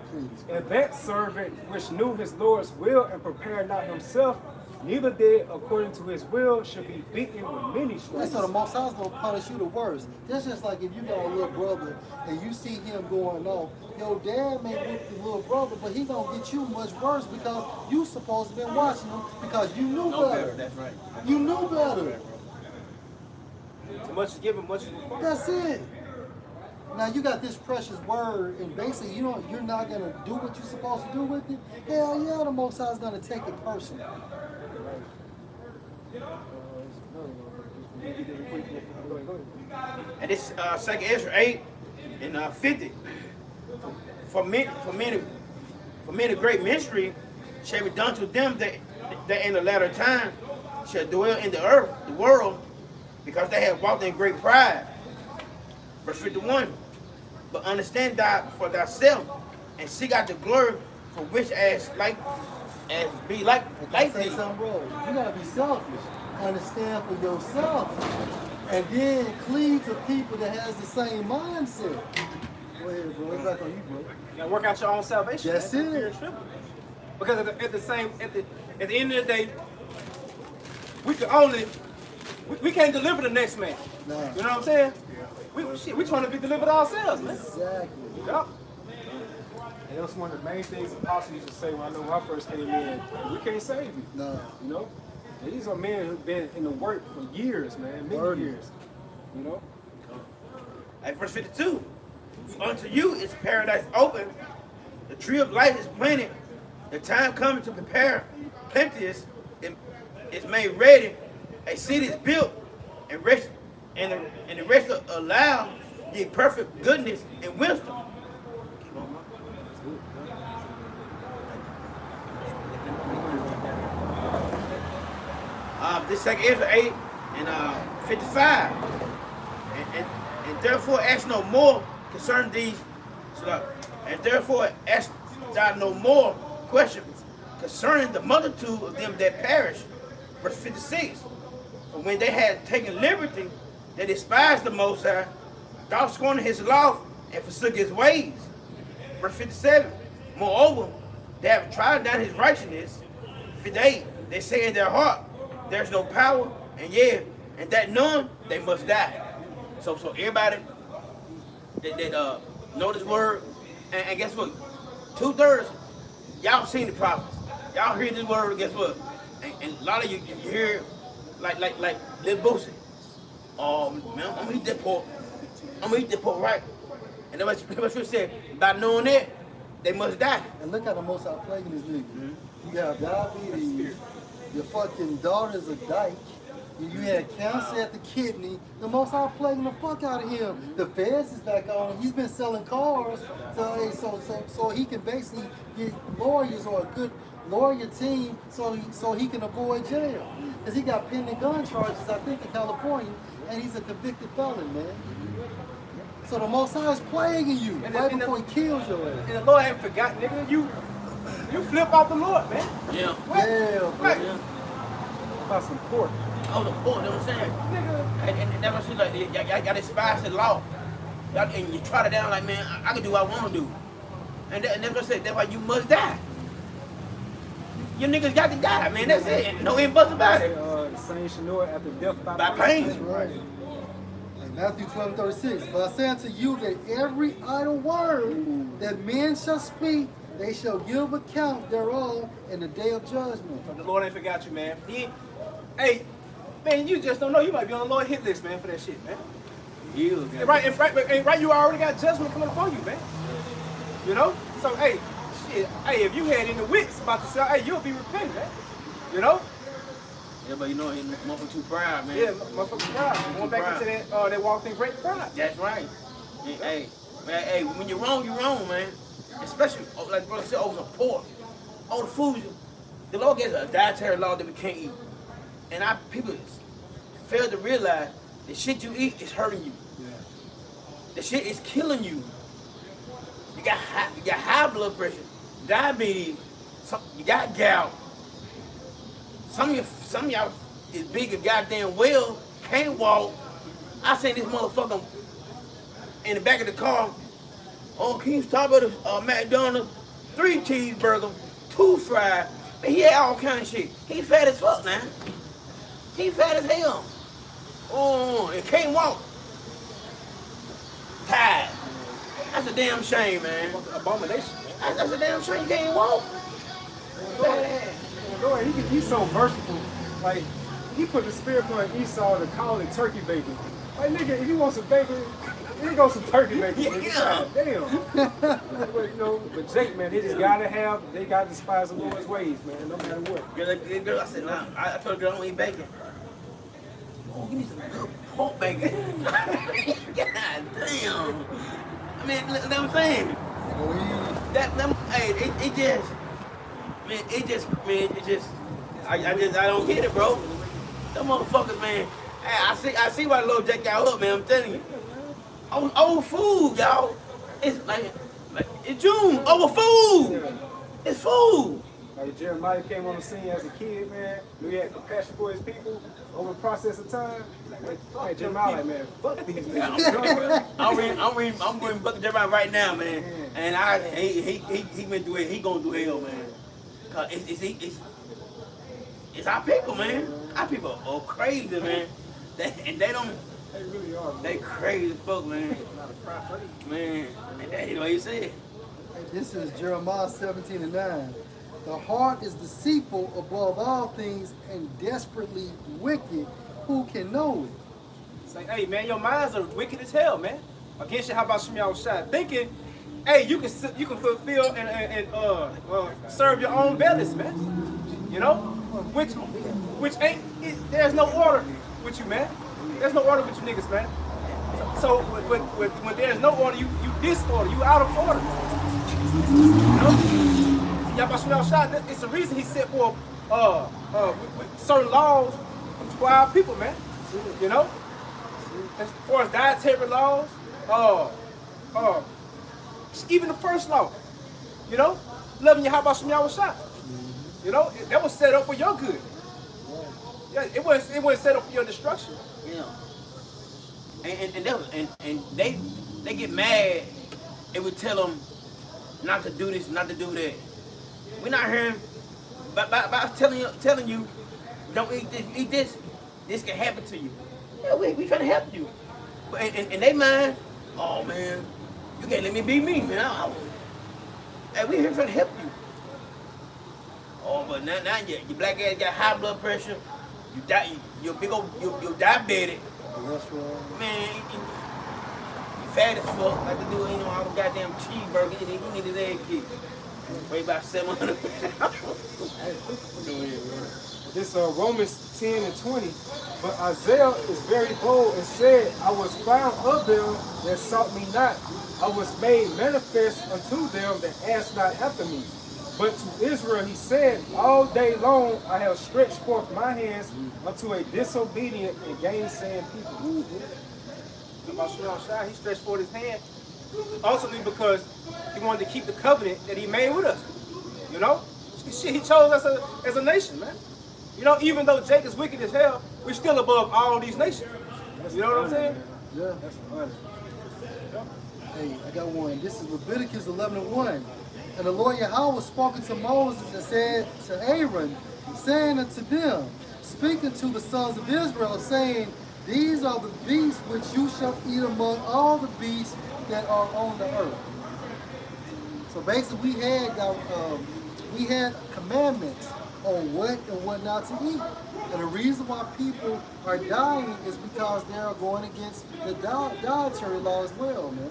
And that servant which knew his Lord's will and prepared not himself, neither did according to his will, should be beaten with many And stripes. so the Most High is gonna punish you the worst. That's just like if you got a little brother and you see him going on, your dad may whip the little brother, but he gonna get you much worse because you supposed to been watching him because you knew better. That's right. You knew better. Too much is given, much is required. That's it. Now you got this precious word, and basically you're not gonna do what you're supposed to do with it. Hell yeah, the Most High is gonna take it personal. And this 2nd Ezra 8 and 50. For many great mystery shall be done to them that in the latter time shall dwell in the earth, the world, because they have walked in great pride. Verse 51. But understand that for thyself, and seek out the glory for which be like Say thee. something, bro. You gotta be selfish. Understand for yourself, and then cleave to people that has the same mindset. Go ahead, bro. It's back on you, bro. You gotta work out your own salvation. That's man. it. Because at the end of the day, we can't deliver the next man. Nah. You know what I'm saying? We trying to be delivered ourselves, man. Exactly. Yup. And that's one of the main things the apostles used to say when I first came in. We can't save you. Nah. You know? And these are men who've been in the work for years, man. Many Word. years. You know? At verse 52. Unto you is paradise open, the tree of life is planted, the time coming to prepare plenteous is made ready, a city is built, and the rest allow ye perfect goodness and wisdom. This 2nd Ezra 8 and 55. And therefore ask no more concerning these. And therefore ask thou no more questions concerning the multitude of them that perish. Verse 56. For when they had taken liberty, they despised the Most High, thou scorning his law, and forsook his ways. Verse 57. Moreover, they have tried down his righteousness. 58. They say in their heart, there's no power, and that none, they must die. So everybody that know this word, and guess what? 2/3, y'all seen the prophets. Y'all hear this word, guess what? And a lot of you hear like Lil Boosie. Man, I'm gonna eat that pork. I'm gonna eat that pork, right? And that's what you said. By knowing that, they must die. And look how the Most High plaguing this nigga. You got diabetes, your fucking daughter's a dyke, you had cancer at the kidney. The Most High plaguing the fuck out of him. The feds is back on him. He's been selling cars so he can basically get lawyers or a good lawyer team so he can avoid jail. Because he got pending gun charges, I think, in California, and he's a convicted felon, man. So the Most High is plaguing you right before he kills your ass. And the Lord ain't forgot, nigga. You flip off the Lord, man. Yeah. Yeah, bro. Right. About some pork. Oh, the pork, you know what I'm saying? Nigga. And that's what she like, y'all despise the law. And you trot it down like, man, I can do what I want to do. And that's what I said, that's why you must die. You niggas got to die, man, that's it. No ifs, buts about it. Saint Shanor after death By pain. That's right. And Matthew 12:36. But I say unto you that every idle word that men shall speak, they shall give account thereof in the day of judgment. The Lord ain't forgot you, man. Hey, man, you just don't know. You might be on the Lord hit list, man, for that shit, man. And right, you already got judgment coming upon you, man. You know? So, hey, shit, hey, if you had any wits about to sell, hey, you'll be repenting, man. You know? Yeah, but you know, he's motherfucker too proud, man. Yeah, motherfucking pride. Going back into that walked in great pride. That's right. Hey, man, hey, when you're wrong, man. Especially, like brother said, over some pork. All the food, the Lord gives a dietary law that we can't eat. And our people fail to realize the shit you eat is hurting you. Yeah. The shit is killing you. You got high blood pressure, diabetes, you got gout. Some of y'all is big as goddamn well, can't walk. I seen this motherfucker in the back of the car. Oh, can you stop at a McDonald's? 3 cheeseburgers, 2 fries. Man, he had all kind of shit. He fat as fuck now. He fat as hell. Oh, and can't walk. Tired. That's a damn shame, man. Abomination. That's a damn shame. You can't walk. Lord, he's so merciful. Like, he put the spirit on Esau to call it turkey bacon. Like, nigga, if you want some bacon, here goes some turkey bacon. Yeah. Damn. But, you know, but Jake, man, they just they gotta despise the Lord's ways, man, no matter what. Girl, I said, nah, I told the girl I don't eat bacon. Oh, you need some good pork bacon. God damn. I mean, look what I'm saying. I don't get it, bro. Them motherfuckers, man. Hey, I see why the Lord jack y'all up, man. I'm telling you. Old food, y'all. It's like it's June. Over food. It's food. Like Jeremiah came on the scene as a kid, man. Knew he had compassion for his people over the process of time. Like Jeremiah, like, man, fuck these niggas. I'm going to bucket Jeremiah right now, man. And he went through it. He going through hell, man. Cause it's our people, man. Our people are crazy, man. They really are, man. They crazy fuck, man. Man, and that's what he said. This is Jeremiah 17:9. The heart is deceitful above all things and desperately wicked. Who can know it? Say, hey, man, your minds are wicked as hell, man. Against you, how about Shmuel Shai? Thinking, hey, you can fulfill and serve your own bellies, man. You know, which ain't. There's no order with you, man. There's no order with you niggas, man. So when there's no order, you disorder. You out of order. You know, Yabashimel Shai. It's the reason he set forth with certain laws for our people, man. You know, as far as dietary laws, Even the first law, you know, loving your Yahweh Shem Yahushua. You know, that was set up for your good. Yeah, it wasn't set up for your destruction. Yeah. And they get mad and we tell them not to do this, not to do that. We're not hearing by telling you, don't eat this. This can happen to you. Yeah, we trying to help you. But in they mind, oh man, you can't let me be me, man. Hey, we here trying to help you. Oh, but now your black ass got high blood pressure. You die. You're big old. You're diabetic. Cholesterol. Man, you fat as fuck. Like the dude ain't know all the goddamn cheeseburger. He need his egg kicked. Weigh about 700 pounds. This Romans 10 and 20. But Isaiah is very bold and said, I was found of them that sought me not. I was made manifest unto them that asked not after me. But to Israel he said, all day long I have stretched forth my hands unto a disobedient and gainsaying people. He stretched forth his hand, ultimately because he wanted to keep the covenant that he made with us. You know, shit, he chose us as a nation, man. You know, even though Jake is wicked as hell, we're still above all these nations. You know what I'm saying? Yeah. That's funny. Hey, I got one. This is Leviticus 11:1. And the Lord Yahweh spoke to Moses and said to Aaron, saying unto them, speaking to the sons of Israel, saying, these are the beasts which you shall eat among all the beasts that are on the earth. So basically, we had commandments on what and what not to eat. And the reason why people are dying is because they are going against the dietary law as well, man.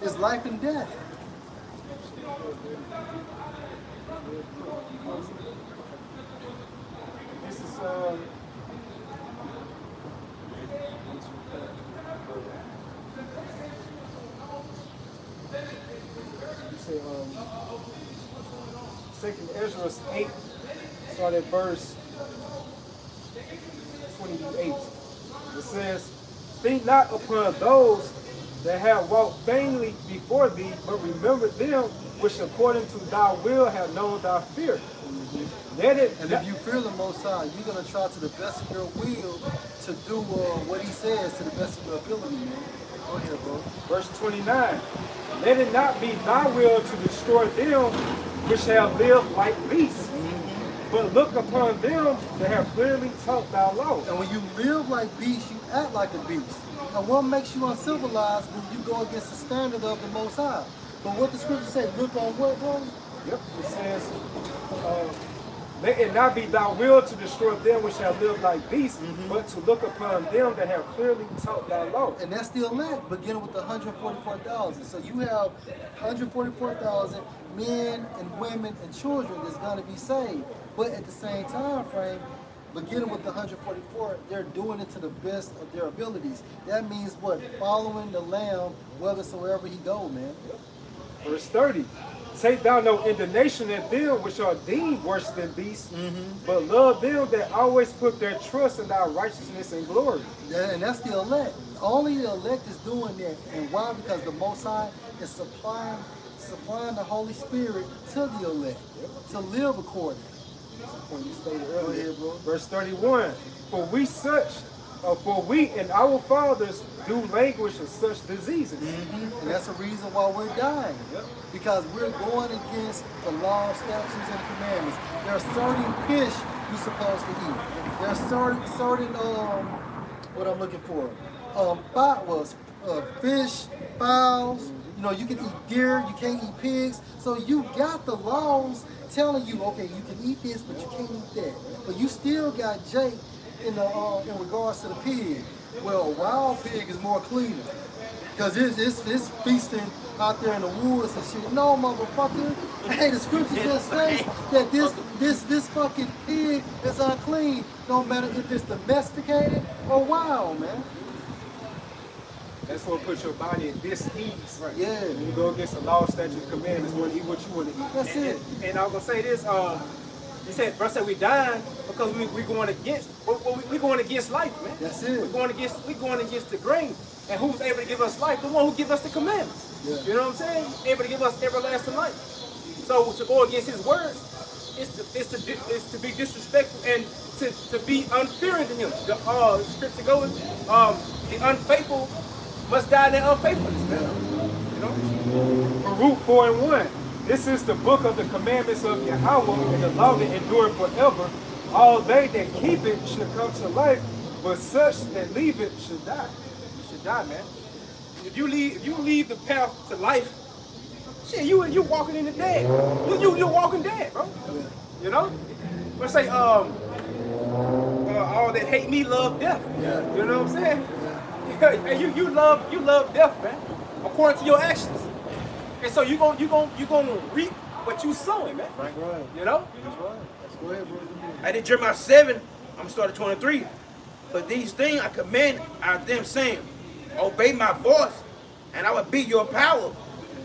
It's life and death. This is say Second Ezra 8, start at verse 28. It says, think not upon those that have walked vainly before thee, but remember them which according to thy will have known thy fear. Let it. And if you fear the Most High, you're going to try to the best of your will to do what he says to the best of your ability, man. Go ahead, bro. Verse 29. Let it not be thy will to destroy them which have lived like beasts, but look upon them that have clearly taught thy law. And when you live like beasts, you act like a beast. And what makes you uncivilized when you go against the standard of the Most High? But what the scripture say, look on what, bro? Yep. It says, let it not be thy will to destroy them which have lived like beasts, but to look upon them that have clearly taught thy law. And that's the elect, beginning with the 144,000. So you have 144,000 men and women and children that's going to be saved. But at the same time frame, beginning with the 144, they're doing it to the best of their abilities. That means what? Following the Lamb whithersoever he go, man. Verse 30. Take thou no indignation at them which are deemed worse than beasts, but love them that always put their trust in thy righteousness and glory. Yeah, and that's the elect. Only the elect is doing that. And why? Because the Most High is supplying the Holy Spirit to the elect to live accordingly. When you stated earlier, Go ahead, bro. verse 31. For we and our fathers do languish of such diseases. And that's the reason why we're dying. Because we're going against the law, statutes, and commandments. There are certain fish you're supposed to eat. There are certain what I'm looking for. Fish, fowls. You know, you can eat deer, you can't eat pigs. So you got the laws telling you, okay, you can eat this, but you can't eat that. But you still got Jake in regards to the pig. Well, a wild pig is more cleaner. Because it's feasting out there in the woods and shit. No, motherfucker. Hey, the scripture just says that this fucking pig is unclean, no matter if it's domesticated or wild, man. That's what puts your body at this ease. Right. Yeah. When you go against the law, statutes, commandments, want to eat what you want to eat. That's it. And I was gonna say this, He said, bro said we dying because we going against we going against life, man. That's it. We going against the grain. And who's able to give us life? The one who gives us the commandments. Yeah. You know what I'm saying? Able to give us everlasting life. So to go against his words is to be disrespectful and to be unfearing to him. The scripture goes, the unfaithful must die in their unfaithfulness, man. You know? Baruch 4:1. This is the book of the commandments of Yahweh, and the law that endure forever. All they that keep it should come to life, but such that leave it should die. You should die, man. If you leave the path to life, shit, you walking in the dead. You walking dead, bro. You know? Let's say all that hate me love death. Yeah. You know what I'm saying? And you love death, man. According to your actions. And so you gonna reap what you sowing, man. That's right. You know? That's right. Let's go ahead, bro. I did Jeremiah 7, I'm gonna start at 23. But these things I command are them saying, obey my voice, and I will be your power.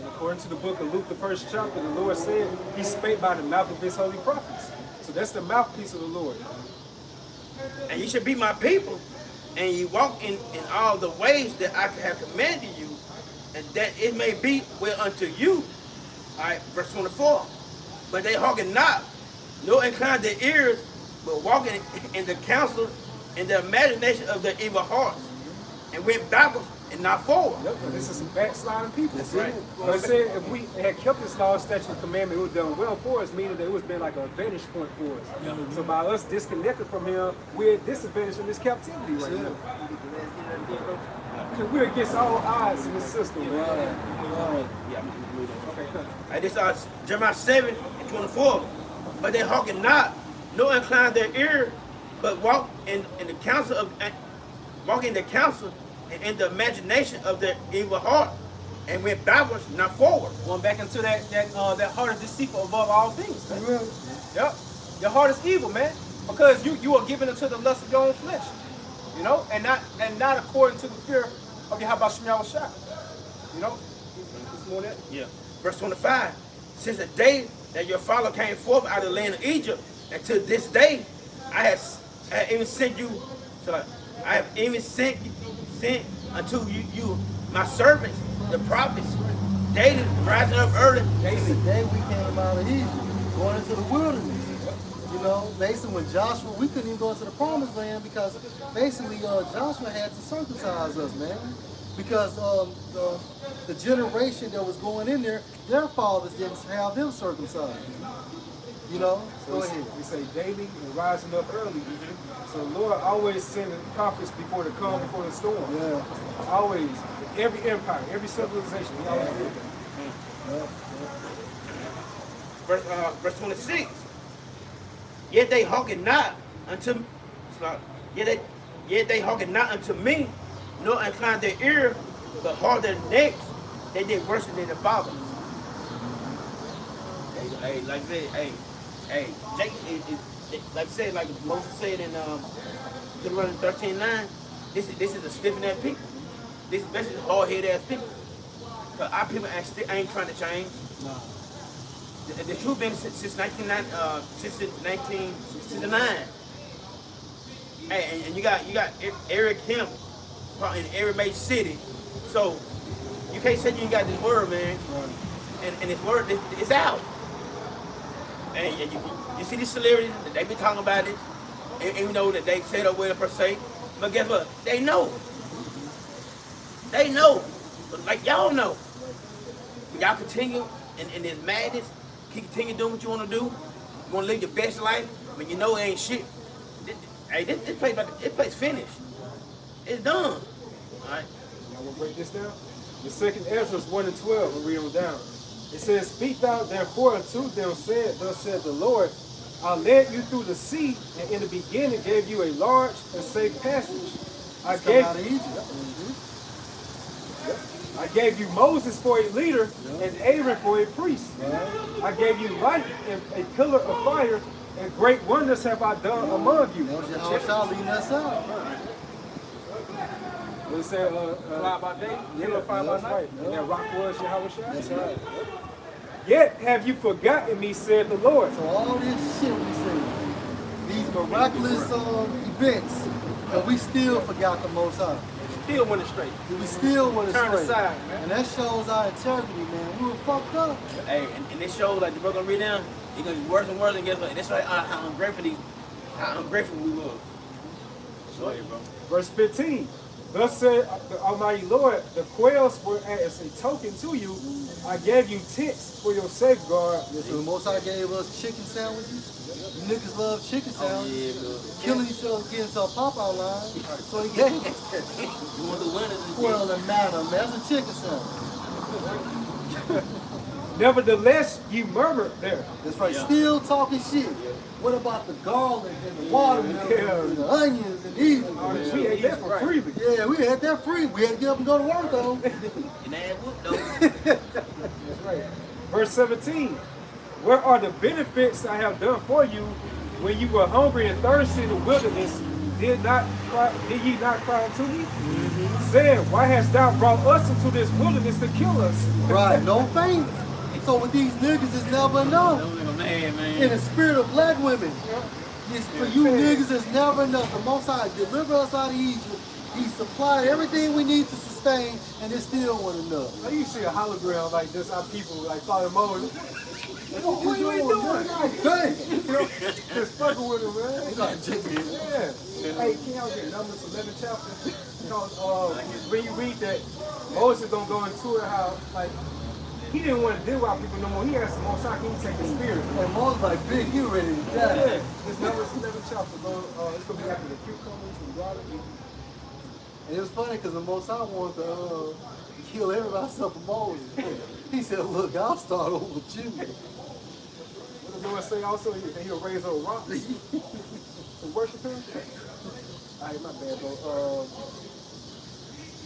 According to the book of Luke, the 1st chapter, the Lord said he spake by the mouth of his holy prophets. So that's the mouthpiece of the Lord. And you should be my people, and you walk in all the ways that I have commanded you, and that it may be well unto you. All right, verse 24. But they hearken not, nor incline their ears, but walking in the counsel and the imagination of their evil hearts, and went backwards and not forward. Yep, and this is some backsliding people. That's Right. it. But it said if we had kept this law, statute, and commandment, it would have done well for us, meaning that it would have been like a vantage point for us. So by us disconnected from him, we're at disadvantage in this captivity right now. Because we're against all odds in this system, man. Right. Yeah. Okay, come. And this is Jeremiah 7 and 24. But they hearken not, nor incline their ear, but walk in the counsel of and in the imagination of their evil heart, and went backwards, not forward. Going back into that heart is deceitful above all things, man. Well, Yep. Your heart is evil, man. Because you are given into the lust of your own flesh. You know, and not according to the fear of Yahweh Shem Yahushua. You know? It's more than that. Yeah. Verse 25. Since the day that your father came forth out of the land of Egypt, and to this day, I have even sent you. So I have even sent unto you my servants, the prophets, daily rising up early. it's the day we came out of Egypt, going into the wilderness. You know, basically when Joshua, we couldn't even go into the promised land because basically Joshua had to circumcise us, man. Because the generation that was going in there, their fathers didn't have them circumcised. You know, So go it's- ahead. we say daily and rising up early. So the Lord always sending prophets before the calm, before the storm. Yeah. Always. Every empire, every civilization, he always did that. Verse 26. Yet they hearken not unto yet they hearken not unto me, nor incline their ear, but hard their necks. They did worse than their fathers. Hey, like I said, hey, Jake, like I said, like Moses said in Deuteronomy 13:9, this is a stiff-necked people. This is hard-headed ass people. Cause our people ain't trying to change. Nah. The truth been since 1969. Hey, and you got Eric Kim in every major city. So you can't say you ain't got this word, man. And this word, it's out. And you see these celebrities, they be talking about it, and you know that they set up with it per se. But guess what? They know. They know. Like y'all know. Y'all continue in this madness. Continue doing what you want to do. You want to live your best life, but you know it ain't shit. This place finished. It's done. All right. Y'all want to break this down? The second Ezra 1 and 12, we'll read them down. It says, speak thou therefore unto them, thus said the Lord, I led you through the sea, and in the beginning gave you a large and safe passage. I Come gave, out of Egypt. I gave you Moses for a leader and Aaron for a priest. I gave you light and a pillar of fire, and great wonders have I done among you. That was your child leading us out. What it say? Fly by day, pillar of fire by That's night. right. And that rock was Yahweh Shai. That's right. Yet have you forgotten me, said the Lord. So all this shit we say, miraculous events, and we still forgot the Most High. Still went straight. We still went Turn astray. aside, man. And that shows our integrity, man. We were fucked up. Hey, and this shows like the brother gonna read down, it's gonna be worse and worse, and guess what? And that's why how ungrateful we were. Go ahead, bro. Verse 15. Thus said the Almighty Lord, the quails were as a token to you. I gave you tents for your safeguard. Yeah, so the Most High gave us chicken sandwiches. You niggas love chicken sandwiches. Yeah, bro. Killing each other, getting to a Popeye line. So he gave us You want the winners? quail and manna, man. That's a chicken sandwich. Nevertheless, you murmured there. That's right. Yeah. Still talking shit. What about the garlic and the watermelon Yeah. and the onions and these? We ate that for freely. Yeah, we had that free. We had to get up and go to work though. And that whoop though. That's right. Verse 17. Where are the benefits I have done for you when you were hungry and thirsty in the wilderness? Did ye not cry unto me? Saying, why hast thou brought us into this wilderness to kill us? Right. No faith. So with these niggas, it's never enough. In the spirit of black women, it's for you niggas, it's never enough. The Most High deliver us out of Egypt. He supplied everything we need to sustain, and it still wasn't enough. Now you see a hologram like this, our people like Father Moses. What you doing? Just fucking with him, man. They got chicken. Yeah. Hey, can y'all get Numbers 11 chapter? Because when you read that, Moses don't go into it how, like, he didn't want to deal with our people no more. He asked the Most High, can you take the spirit? And Moses like, big, you ready to die. Yeah. This Numbers 11 chapter, it's going to be after the cucumbers and garlic. And it was funny because the Most High wanted to kill everybody except for Moses. He said, look, I'll start over with you. What the Lord say also? That he'll raise up rocks to worship him? All right, my bad, bro.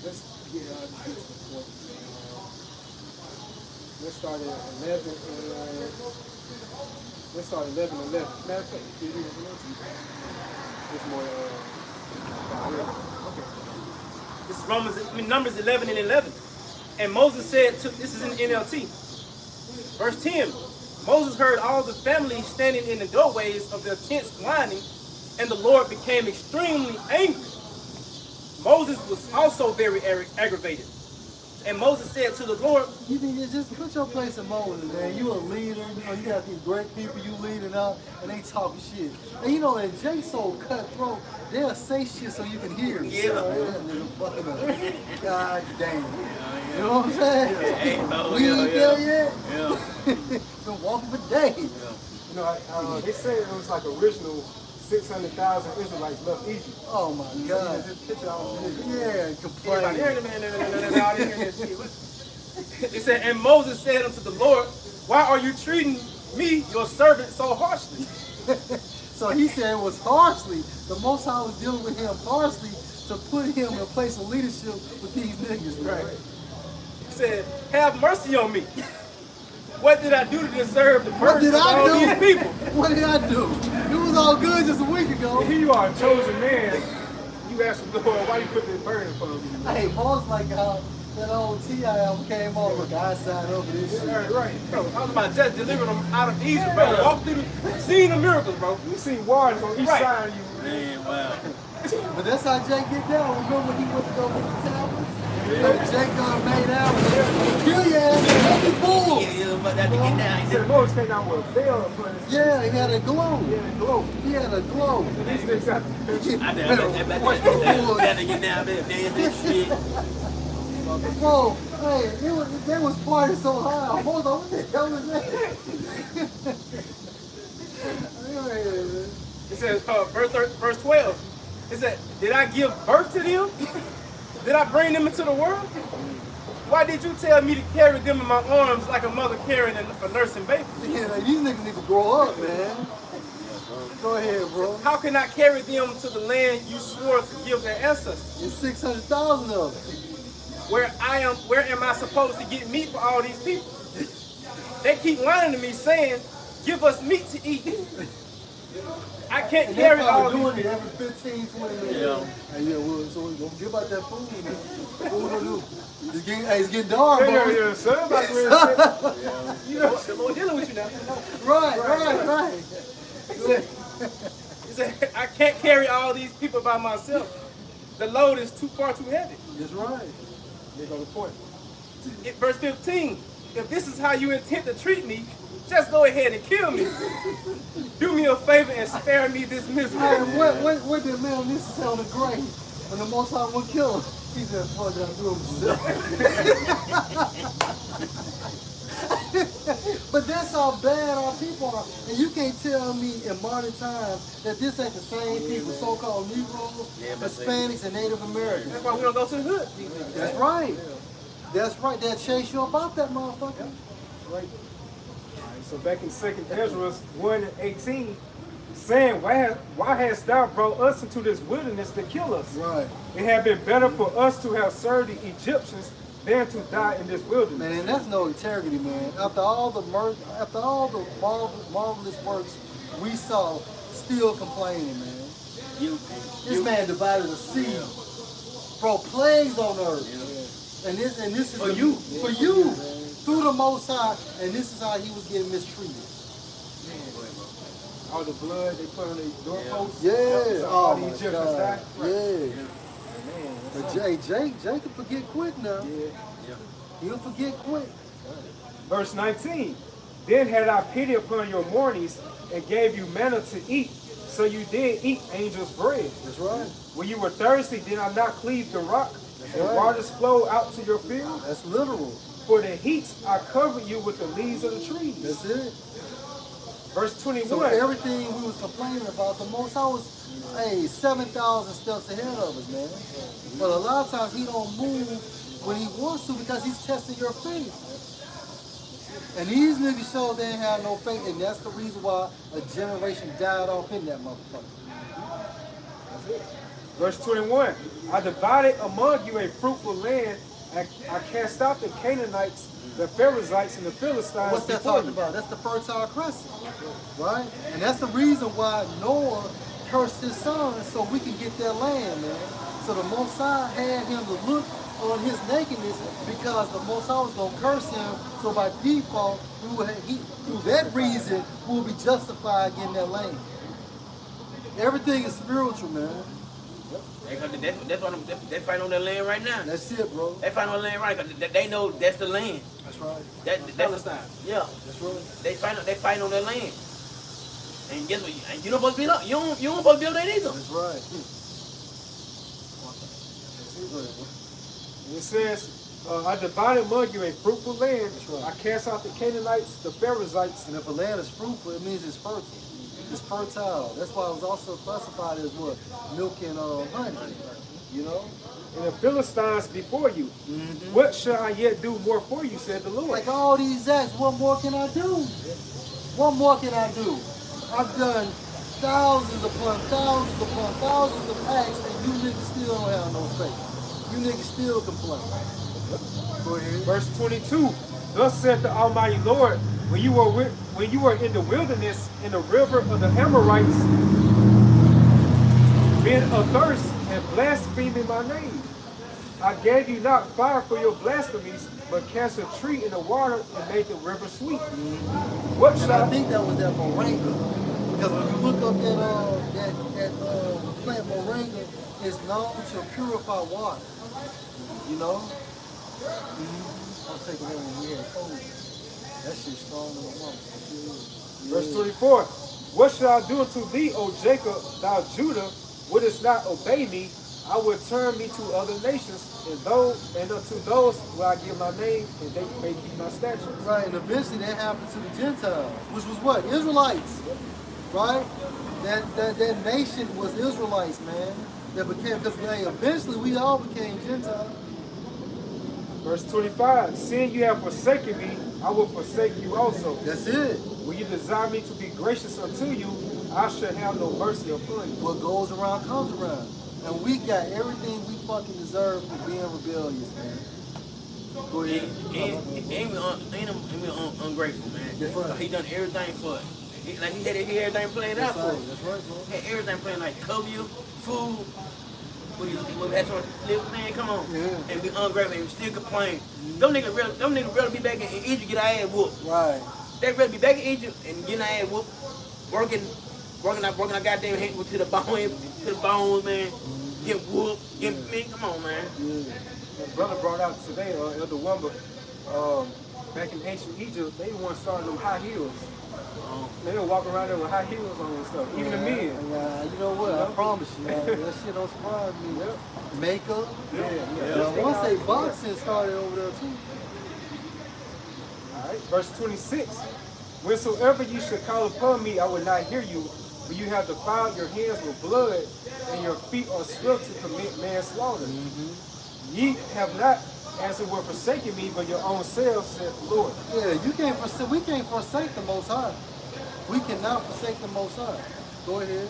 Let's get to the point. Let's start at 11 and let's start at 11 and 11. Matter of fact, it's more okay. This is Numbers 11 and 11. And Moses said, this is in NLT. Verse 10. Moses heard all the family standing in the doorways of their tents whining, and the Lord became extremely angry. Moses was also very aggravated. And Moses said to the Lord, You think it's just put your place in Moses, man. You a leader, you know, you got these great people you leading up, and they talking shit. And you know, and Jay so cutthroat, they'll say shit so you can hear it. Yeah. That nigga fucking up. God damn. You know what I'm saying? Hey, bro, We ain't there yet. Yeah. Been walking for days. You know, they say it was like original 600,000 Israelites left Egypt. Oh my God. Just picture all the niggas. Yeah, complaining. It said, and Moses said unto the Lord, why are you treating me, your servant, so harshly? So he said it was harshly. The Most High was dealing with him harshly to put him in a place of leadership with these niggas, right? He said, have mercy on me. What did I do to deserve the What burden did of I all do? these people? What did I do? It was all good just a week ago. Here you are, a chosen man. You ask the Lord, why you put this burden upon me? Hey, Moses like how that old T.I. album came on. Look, I signed up for this shit. Right. Bro, I was about to just deliver them out of Egypt, bro. Walk through seeing the miracles, bro. You see waters on each Right. side of you. Man, wow. But that's how Jake get down. Remember when he went to go with the tablets? Jake got made out and kill your ass. Make it boom. Yeah, but that to get down. He said Moses came down with a veil upon his Yeah, he had a glow. He had a glow. He had a glow. These niggas out there. I had to get down there, man, this shit. Whoa, hey, they was partying so high. Hold on, what the hell is that? It says, verse 12. It said, did I give birth to them? Did I bring them into the world? Why did you tell me to carry them in my arms like a mother carrying a nursing baby? Yeah, these niggas need to grow up, man. Go ahead, bro. How can I carry them to the land you swore to give their ancestors? There's 600,000 of them. Where am I supposed to get meat for all these people? They keep whining to me saying, give us meat to eat. I can't carry all doing these it people. every 15, 20 minutes. Yeah. Hey, yeah, well, so don't give out that food. What we gonna do? It's getting dark, bro. Yeah, son. Like, You know, the Lord dealing with you now. Right. It said, I can't carry all these people by myself. The load is too heavy. That's right. Here goes the point. Verse 15, if this is how you intend to treat me, just go ahead and kill me. Do me a favor and spare me this misery. Hey, what did Leon Nissi say on the grave when the Most High would kill him? He said, fuck that, do himself. But that's how bad our people are. And you can't tell me in modern times that this ain't the same people, so-called Negroes, Hispanics, and Native Americans. That's why we don't go to the hood. That's right. That's right. They'll chase you about that motherfucker. Right. So back in 2nd Ezra 1:18, saying, why hast thou brought us into this wilderness to kill us? Right. It had been better for us to have served the Egyptians than to die in this wilderness. Man, and that's no integrity, man. After all the marvelous works we saw, still complaining, man. This man divided the sea, brought plagues on earth, and this is for you, through the Most High, and this is how he was getting mistreated. All the blood they put on their doorposts. Yeah, all oh the my Egyptians God. died. Yeah. But Jacob forget quick now. He'll forget quick. Verse 19, then had I pity upon your mournings and gave you manna to eat, so you did eat angels' bread. That's right. When you were thirsty, did I not cleave the rock, and right. waters flow out to your field? That's literal. For the heat I covered you with the leaves of the trees. That's it. Verse 21. So everything we was complaining about, the Most High was, 7,000 steps ahead of us, man. But a lot of times he don't move when he wants to because he's testing your faith. And these niggas showed they ain't had no faith, and that's the reason why a generation died off in that motherfucker. Verse 21. I divided among you a fruitful land. I cast out the Canaanites, the Perizzites, and the Philistines. What's that before talking you. about? That's the Fertile Crescent, right? And that's the reason why Noah cursed his sons so we can get their land, man. So the Most High had him to look on his nakedness because the Most High was going to curse him. So by default, through that reason, we will be justified getting that land. Everything is spiritual, man. That's why they fighting on that land right now. That's it, bro. They fighting on the land right now. They know that's the land. That's right. That's Palestine. Yeah. That's right. They fighting on that land. And guess what? And you don't supposed to be up. You don't supposed to be up there either. That's right. It says, I divided among you a fruitful land. That's right. I cast out the Canaanites, the Perizzites. And if a land is fruitful, it means it's fertile. It's fertile. That's why it was also classified as what? Milk and honey. You know? And the Philistines before you. Mm-hmm. What shall I yet do more for you, said the Lord. Like all these acts, what more can I do? What more can I do? I've done thousands upon thousands upon thousands of acts, and you niggas still don't have no faith. You niggas still complain. Go ahead. Verse 22. Thus said the Almighty Lord, when you were in the wilderness, in the river of the Amorites, being athirst and blaspheming my name, I gave you not fire for your blasphemies, but cast a tree in the water and made the river sweet. What And shall I think that was that moringa. Because when you look up that plant moringa, it's known to purify water. You know? I was taking that when we had COVID. That shit's strong in the mouth. Verse 24. What shall I do unto thee, O Jacob, thou Judah? Wouldest not obey me? I will turn me to other nations, and unto those will I give my name, and they may keep my statutes. Right, and eventually that happened to the Gentiles, which was what? Israelites. Right? That nation was Israelites, man. That became, because eventually we all became Gentiles. Verse 25. Seeing you have forsaken me, I will forsake you also. That's it. When you desire me to be gracious unto you, I shall have no mercy upon you. What goes around comes around. And we got everything we fucking deserve for being rebellious, man. Go ahead. Ain't ungrateful, man. That's right. He done everything for it. He had everything planned out That's for right, it. that's right, bro. Had everything planned, like cover you, food. When you had some live, man, come on. Yeah. And be ungrateful and still complain. Them niggas rather be back in Egypt, get our ass whooped. Right. They rather be back in Egypt and get our ass whooped, working working our goddamn head to the bones, man. Get whooped, man, come on, man. Yeah. My brother brought out today, Elder Wumba, back in ancient Egypt, they the ones starting them high heels. They were walking around there with high heels on and stuff, even the men. Yeah, you know what? I promise you, man, that shit don't surprise me. Yep. Makeup. Yeah. Now, once they boxing started over there too. All right, verse 26. Whensoever you should call upon me, I will not hear you, for you have defiled your hands with blood, and your feet are swift to commit manslaughter. Ye have not, as it were, forsaken me, but your own selves, said the Lord. Yeah, we can't forsake the Most High. We cannot forsake the Most High. Go ahead.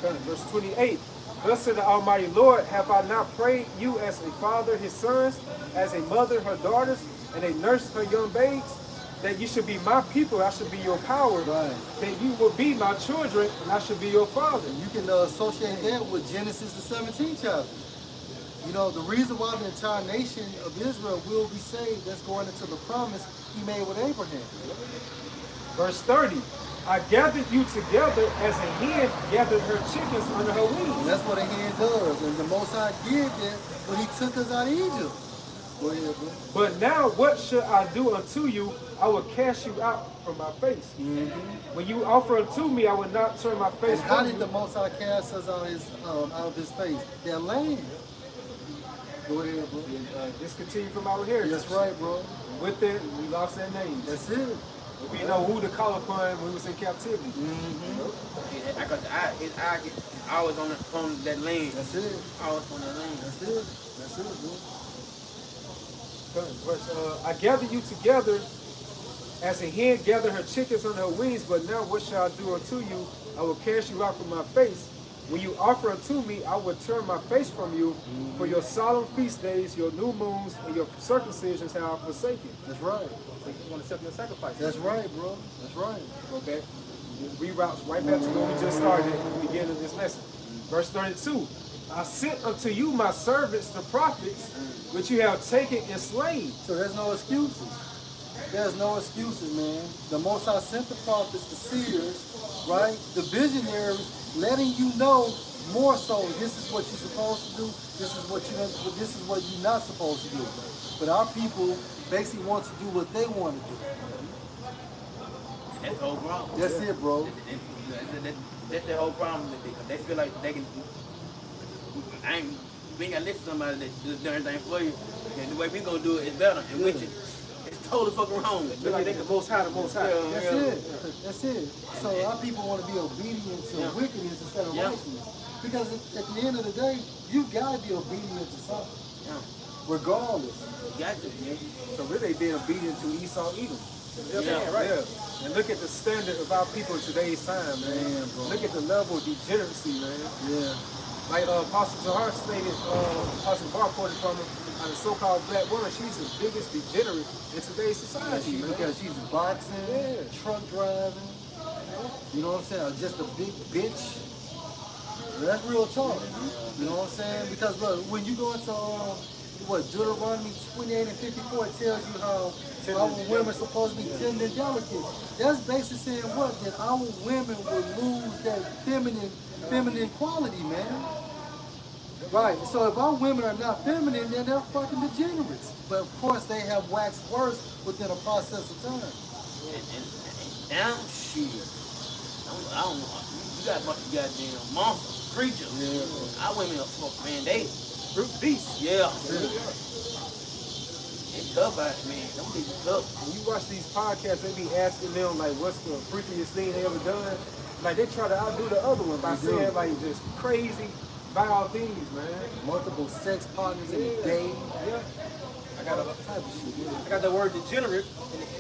Okay, verse 28. Thus said the Almighty Lord, have I not prayed you as a father his sons, as a mother her daughters, and a nurse her young babes? That you should be my people, I should be your power. Right. That you will be my children, and I should be your father. And you can associate that with Genesis the 17th chapter. You know, the reason why the entire nation of Israel will be saved, that's going into the promise he made with Abraham. Verse 30. I gathered you together as a hen gathered her chickens under her And wings. that's what a hen does. And the Most High did that when he took us out of Egypt. Go ahead, bro. But now what should I do unto you? I will cast you out from my face. When you offer unto me, I will not turn my face And how from did you. the Most High cast us out of his face? Their land. Go ahead, bro. And, discontinue from our heritage. That's right, bro. With it, we lost their names. That's it. We didn't know who to call upon when we was in captivity. Because his eye is always on that land. That's it. Always on that land. That's it. That's it, bro. Verse, I gather you together as a hen gather her chickens on her wings, but now what shall I do unto you? I will cast you out from my face. When you offer unto me, I will turn my face from you. For your solemn feast days, your new moons, and your circumcisions have I forsaken. That's right. So you want to accept the sacrifice. That's right, bro. That's right. Go back, reroutes right back to where we just started at the beginning of this lesson. Verse 32. I sent unto you my servants, the prophets, which you have taken and slain. So there's no excuses. There's no excuses, man. The Most High sent the prophets, the seers, right? The visionaries, letting you know more so. This is what you're supposed to do. This is what you're not supposed to do. But our people basically want to do what they want to do. That's the whole problem. That's it, bro. That's the whole problem. They feel like they can. We ain't got to listen to somebody that does everything for you. And the way we gonna do it is better. And which it's totally fucking wrong. They feel like they can most high the most high. That's it. That's it. So our people want to be obedient to wickedness instead of righteousness. Because at the end of the day, you gotta be obedient to something, regardless. You got to. So really being obedient to Esau, Edom. Right. Yeah. And look at the standard of our people in today's time, man. Man, bro. Look at the level of degeneracy, man. Yeah. Like Apostle Zahar stated, Apostle Bar quoted from him, the so-called black woman, she's the biggest degenerate in today's society, man. Because she's boxing, truck driving, you know what I'm saying? Or just a big bitch. That's real talk. You know what I'm saying? Because look, when you go into Deuteronomy 28 and 54, it tells you how our women are supposed to be tender and delicate. That's basically saying what? That our women will lose that feminine quality, man. Right. So if our women are not feminine, then they're fucking degenerates. But of course, they have waxed worse within a process of time. And now, shit. I don't know. You got a bunch of goddamn monsters, creatures. Yeah. Our women are fuck, man. They Brute beasts. Yeah. It's tough out, man. Them people tough. When you watch these podcasts, they be asking them, like, what's the freakiest thing they ever done? Like, they try to outdo the other one by saying, like, just crazy, vile things, man. Multiple sex partners in a day. Yeah. I got a Type of shit. I got the word degenerate,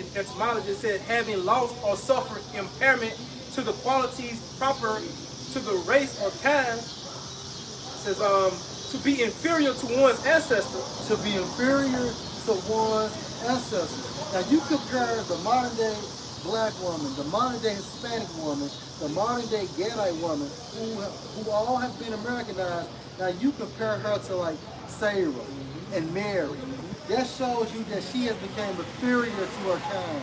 and etymology it said having lost or suffered impairment to the qualities proper to the race or kind. It says to be inferior to one's ancestor. To be inferior to one's ancestors. Now you compare the modern day black woman, the modern day Hispanic woman, the modern day Gadite woman, who all have been Americanized. Now you compare her to like Sarah and Mary. That shows you that she has become inferior to her kind.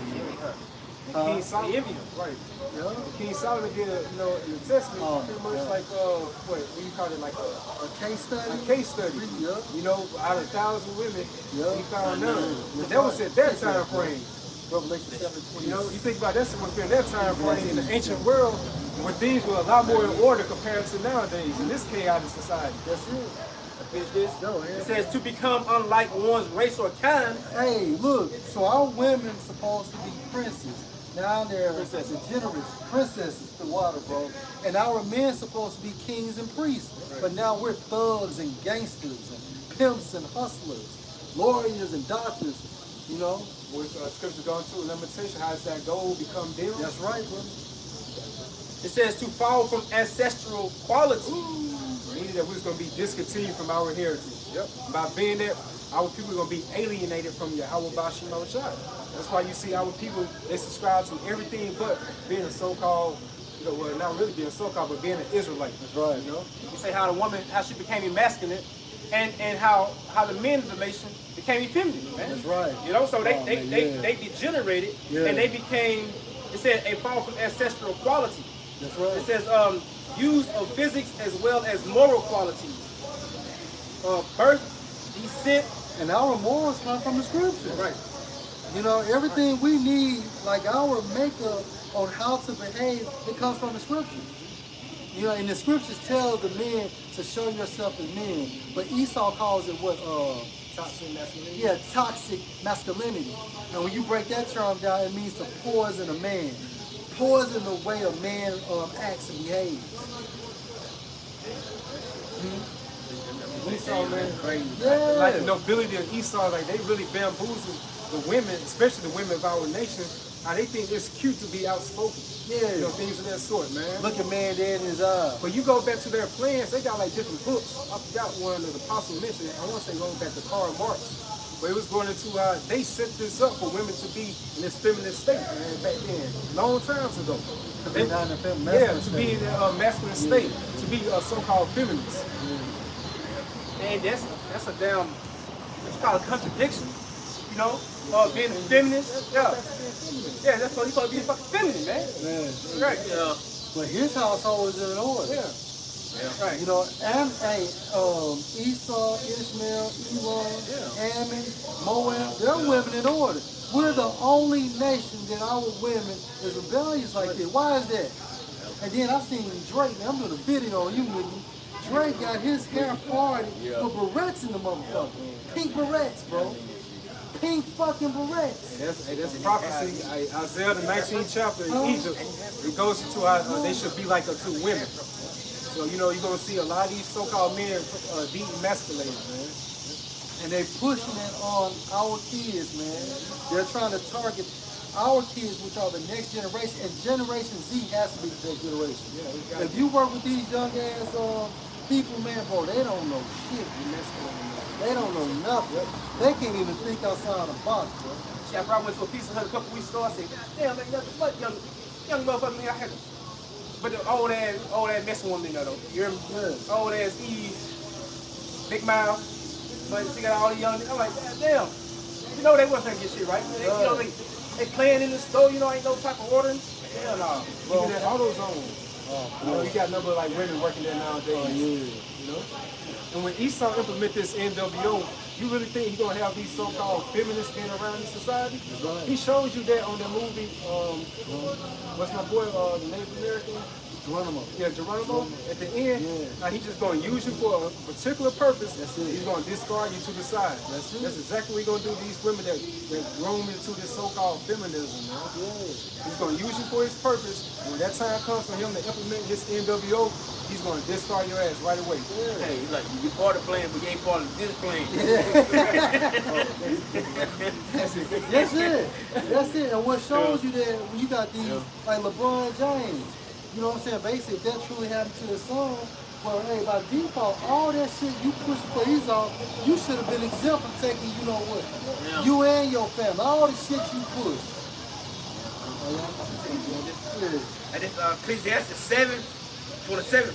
King Solomon, envy him. right? Yeah. King Solomon did, in the Testament, Oh, pretty much yeah. like what do you call it, like A case study. a case study. Yeah. You know, out of 1,000 women, Yeah. he found none. Yeah. But that was at that time frame. Revelation 7:20. You know, you think about that within that time frame in the ancient world, where things were a lot more in order compared to nowadays in this chaotic society. That's it. Finish this. Go ahead. It says to become unlike one's race or kind. Hey, look. So our women supposed to be princes. Now they're degenerates, princesses, the water, bro. And our men supposed to be kings and priests. But now we're thugs and gangsters and pimps and hustlers, lawyers and doctors. You know. With scripture going to limitation, how does that gold become dim? That's right, bro. It says to fall from ancestral quality. Meaning that we're going to be discontinued from our heritage. Yep. By being that, our people are going to be alienated from Yahweh Bashim Shai. That's why you see our people, they subscribe to everything but being a so-called, well, not really being so-called, but being an Israelite. That's right. You know? You say how the woman, how she became emasculate, and how the men of the nation became effeminate, man. That's right. You know, so they yeah. they degenerated Yeah. and they became. It said a fall from ancestral quality. That's It right. says use of physics as well as moral qualities. Birth, descent. And our morals come from the scriptures. Right. You know, everything we need, like our makeup on how to behave, it comes from the scriptures. You know, and the scriptures tell the men to show yourself as men. But Esau calls it what? Toxic masculinity. Yeah, toxic masculinity. And when you break that term down, it means to poison a man. Poison the way a man acts and behaves. Esau, man, Yeah. like the nobility of Esau, like they really bamboozle the women, especially the women of our nation. How they think it's cute to be outspoken. Yeah. You know, things of that sort, man. Look a man dead in his eyes. But you go back to their plans, they got like different books. I forgot one of the apostle mentioned. I want to say going back to Karl Marx. But it was going into how they set this up for women to be in this feminine state, man, back then, long times ago. To be not in a Yeah, masculine to be in a masculine state, to be a so-called feminist. Man, that's a damn, what you call a contradiction. You know, being a feminist. Yeah. Yeah, that's what you supposed to be fucking feminine, man. Man. Right. Yeah. But his household is in order. Yeah. Right. You know, Esau, Ishmael, Elam, Ammon, Moab, they're women in order. We're the only nation that our women is rebellious like this. Why is that? And then I seen Drake, man, I'm doing a video on you with me. Drake got his hair parted with barrettes in the motherfucker. Pink barrettes, bro. Pink fucking barrettes. That's prophecy. Isaiah the 19th chapter in Egypt, it goes into how they should be like unto women. So, you know, you're going to see a lot of these so-called men de-emasculated, man. And they pushing it on our kids, man. They're trying to target our kids, which are the next generation, and Generation Z has to be the next generation. Yeah, If you work with these young ass people, man, bro, they don't know shit. They don't know nothing. They can't even think outside the box, bro. Yeah, I went to a Pizza Hut a couple weeks ago. I said, God damn, man, nothing but young motherfucker, man, I had to. But the old ass messing woman, though. You hear me? Yeah. Old ass Eve, big mouth, but she got all the young. I'm like, God damn. You know they wasn't gonna get shit right. They, you know they playing in the store. You know ain't no type of ordering. Hell no. Even at AutoZone, you know, you got a number of like women working there nowadays. You know? And when Esau implement this NWO, you really think he's gonna have these so-called feminists being around in society? Right. He shows you that on the movie, what's my boy, the Native American? Geronimo. Yeah, Geronimo. At the end, now he's just gonna use you for a particular purpose. That's it. He's gonna discard you to the side. That's it. That's exactly what he's gonna do to these women that groom into this so-called feminism, man. He's gonna use you for his purpose. And when that time comes for him to implement his NWO, he's gonna discard your ass right away. Hey, like you part of the plan, but you ain't part of this plan. That's it. That's it. That's it. And what shows you that when you got these, like LeBron James, you know what I'm saying? Basically, if that truly happened to his son, well, hey, by default, all that shit you pushed for Esau, you should have been exempt from taking, you know what? Yeah. You and your family, all the shit you pushed. And this Ecclesiastes 7:27.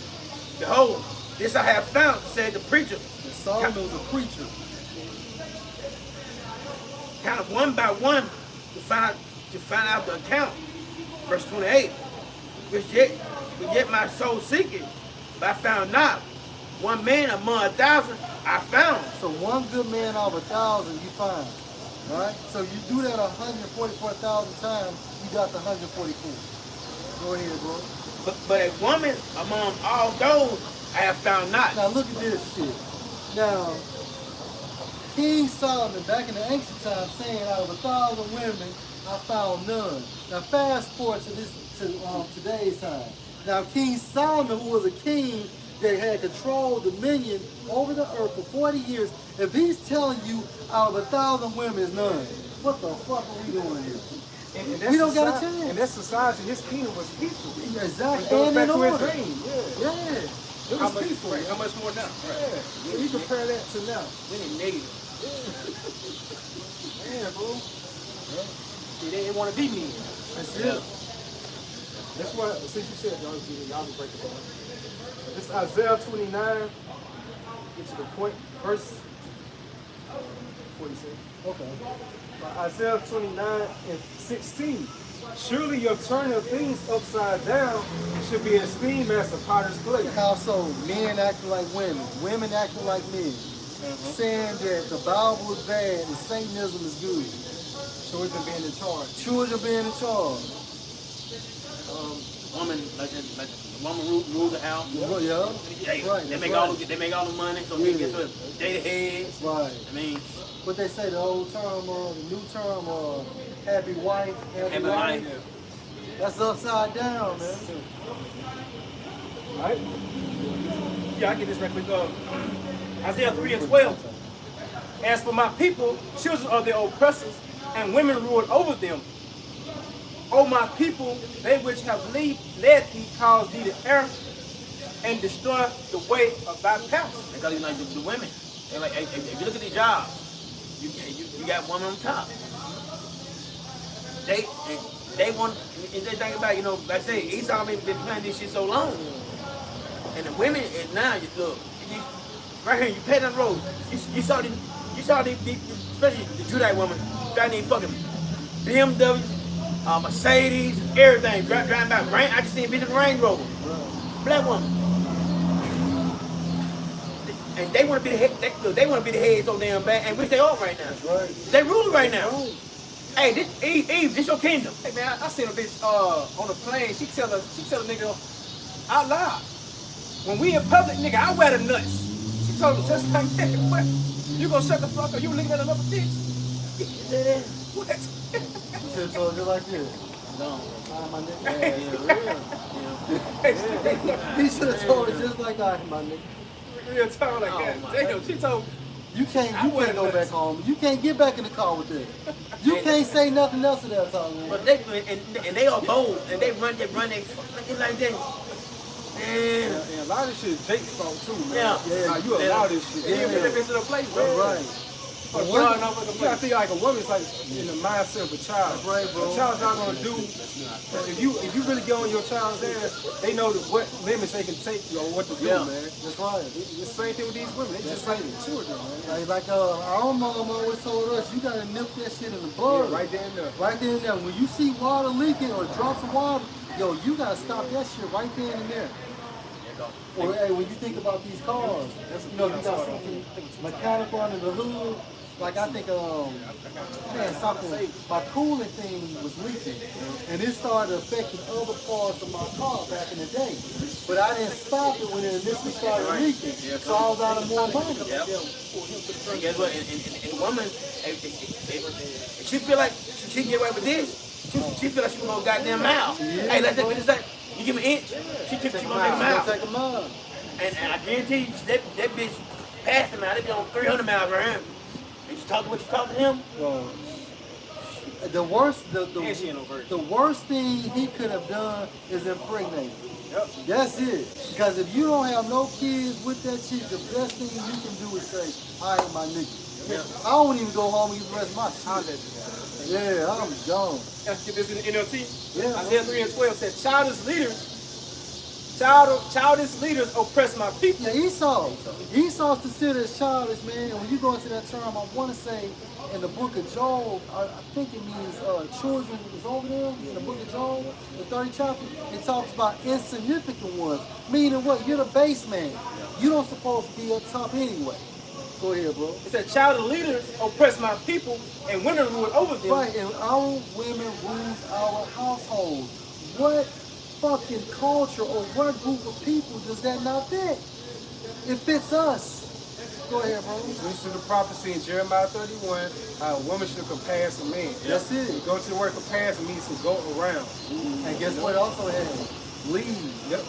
Behold, this I have found, said the preacher. And Solomon was a preacher. Kind of one by one to to find out the account. Verse 28. Which yet my soul seeketh, but I found not. One man among 1,000 I found. So one good man out of 1,000 you find, right? So you do that 144,000 times, you got the 144. Go ahead, bro. But a woman among all those I have found not. Now look at this shit. Now, King Solomon back in the ancient times saying out of 1,000 women, I found none. Now fast forward to today's time. Now King Solomon, who was a king that had control, dominion over the earth for 40 years, if he's telling you out of 1,000 women is none, what the fuck are we doing here? And We don't got a society- chance. And that society, his kingdom was peaceful. Exactly. It goes And back in to his order. dream. Yeah. Yeah. It How was much, peaceful. right, how much more now? Yeah. Right. So you compare that to now. We need negative. Man, bro. See, they didn't want to be me. That's it. That's why, since you said, y'all can break it down. This Isaiah 29, get to the point, verse 46. Okay. Isaiah 29 and 16. Surely your turning of things upside down should be esteemed as a potter's clay. Also, men acting like women acting like men, saying that the Bible is bad and Satanism is good. Children being in charge. Children being in charge. Woman, like the woman rule the house. Yeah, They, right. they that's make right. all the money, so Yeah. they get to they the heads. Right. I mean, What they say, the old term or the new term or happy wife, happy Happy life. life. That's upside down, man. Right? Yeah, I get this right quick. Isaiah 3 and 12. As for my people, children are their oppressors, and women ruled over them. O my people, they which have led thee cause thee to err, and destroy the way of thy paths. because you like the women. They like, hey, if you look at the jobs, you got women on top. They want, and they think about, like I say, Esau been playing this shit so long, and the women is now. Look, right here, you pass down the road. You saw the especially the Judite woman driving these fucking BMW, Mercedes, everything, driving by rain. I just seen a bitch in the Range Rover, black woman. And they want to be the head. They want to be the head so damn bad, and which they are right now. That's right. They ruling right now. Hey, Eve, this your kingdom. Hey man, I seen a bitch on a plane. She tell a nigga out loud, when we in public, nigga, I wear the nuts. She told him just like that. What? You gonna shut the fuck up? You looking at another bitch? What? You should have told you like this. No. My nigga. Yeah. He should have told it just like that, my nigga. Real talk like that. Damn, she told. You can't go back home. You can't get back in the car with that. You can't say nothing else to that talk, man. But they are bold, and they run their fucking like that. Man. And a lot of shit is Jake's fault too, man. Yeah. How you allow this shit. You put that bitch in a place, bro. Right. Or You run over the gotta place. think like a woman's like in the mindset of a child. That's right, bro. A child's not gonna do. If you really get on your child's ass, they know what limits they can take or what to do, Yeah. man. That's right. It's the same thing with these women. They just like children, man. Like our mom always told us, you gotta nip that shit in the bud. Yeah, right there and there. Right there and there. When you see water leaking or drops of water, yo, you gotta stop that shit right there and there. Or hey, when you think about these cars, you got something mechanical under the hood. Like I think, something, my cooling thing was leaking, and it started affecting other parts of my car back in the day. But I didn't stop it when it initially started leaking, so I was out of more money. Yep. And guess what? And the woman, if she feel like she can get away with this, she feel like she can go goddamn mile. Hey, let's take this. You give me an inch, she gonna take a mile. Take a mile. And I guarantee you, that bitch passed him out. They be on 300 miles for him. And she talk to what you talk to him. Well, the worst, And she ain't no virgin. the worst thing he could have done is impregnate. Yep. That's it. Because if you don't have no kids with that chick, the best thing you can do is say, "All right, my nigga." I don't even go home and get the rest of my shit. Yeah, I'm gone. Let's get this in the NLT. Yeah. Isaiah 3 and 12 said, childish leaders Childish leaders oppress my people. Yeah, Esau. Esau's considered as childish, man. And when you go into that term, I want to say in the book of Job, I think it means children is over there. In the book of Job, the 30th chapter, it talks about insignificant ones. Meaning what? You're the base man. You don't supposed to be up top anyway. Go ahead, bro. It said, childish leaders oppress my people, and women rule over them. Right, and our women rules our households. What fucking culture or what group of people does that not fit? It fits us. Go ahead, bro. Listen to the prophecy in Jeremiah 31, how a woman should compass a man. That's it. You go to the word compass, it means to go around. And guess what? Also has lead. Yep.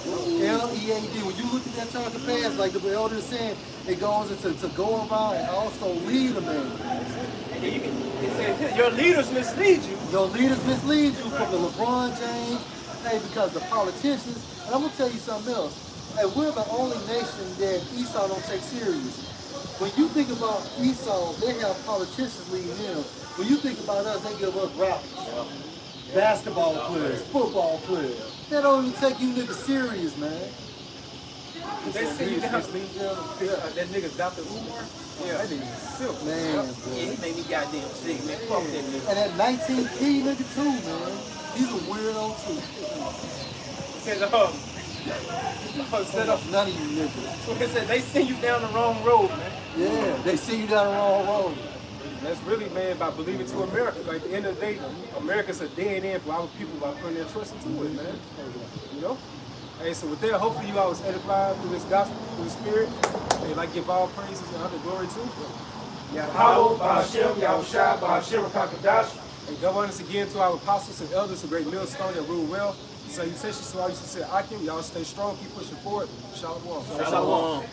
L-E-A-D. When you look at that term compass, like the elder is saying, it goes into to go around and also lead a man. And then it says here, your leaders mislead you. Your leaders mislead you from the LeBron James, hey, because the politicians. And I'm gonna tell you something else. Hey, we're the only nation that Esau don't take serious. When you think about Esau, they have politicians leading them. When you think about us, they give us rappers, basketball players, football players. They don't even take you niggas serious, man. They say you have That nigga Dr. Umar, that nigga silk. Man, Yeah, bro. he made me goddamn sick, man. Fuck that nigga. And that 19 key nigga too, man. He's a weirdo too. It says, set up. None of you niggas. So it said they send you down the wrong road, man. Yeah, they see you down the wrong road. That's really, man, by believing to America. Like, at the end of the day, America's a dead end for our people by putting their trust into it, man. You know? Hey, so with that, hopefully you all was edified through this gospel, through the spirit. Hey, like, give all praises and honor glory to. Yahweh, Ba'ashem, Yahushua, Ba'ashem, Kakadash. And govern us again to our apostles and elders, a great millstone that rule well. Salutations to all you sincere Akim. Y'all stay strong, keep pushing forward. Shalom. Shalom.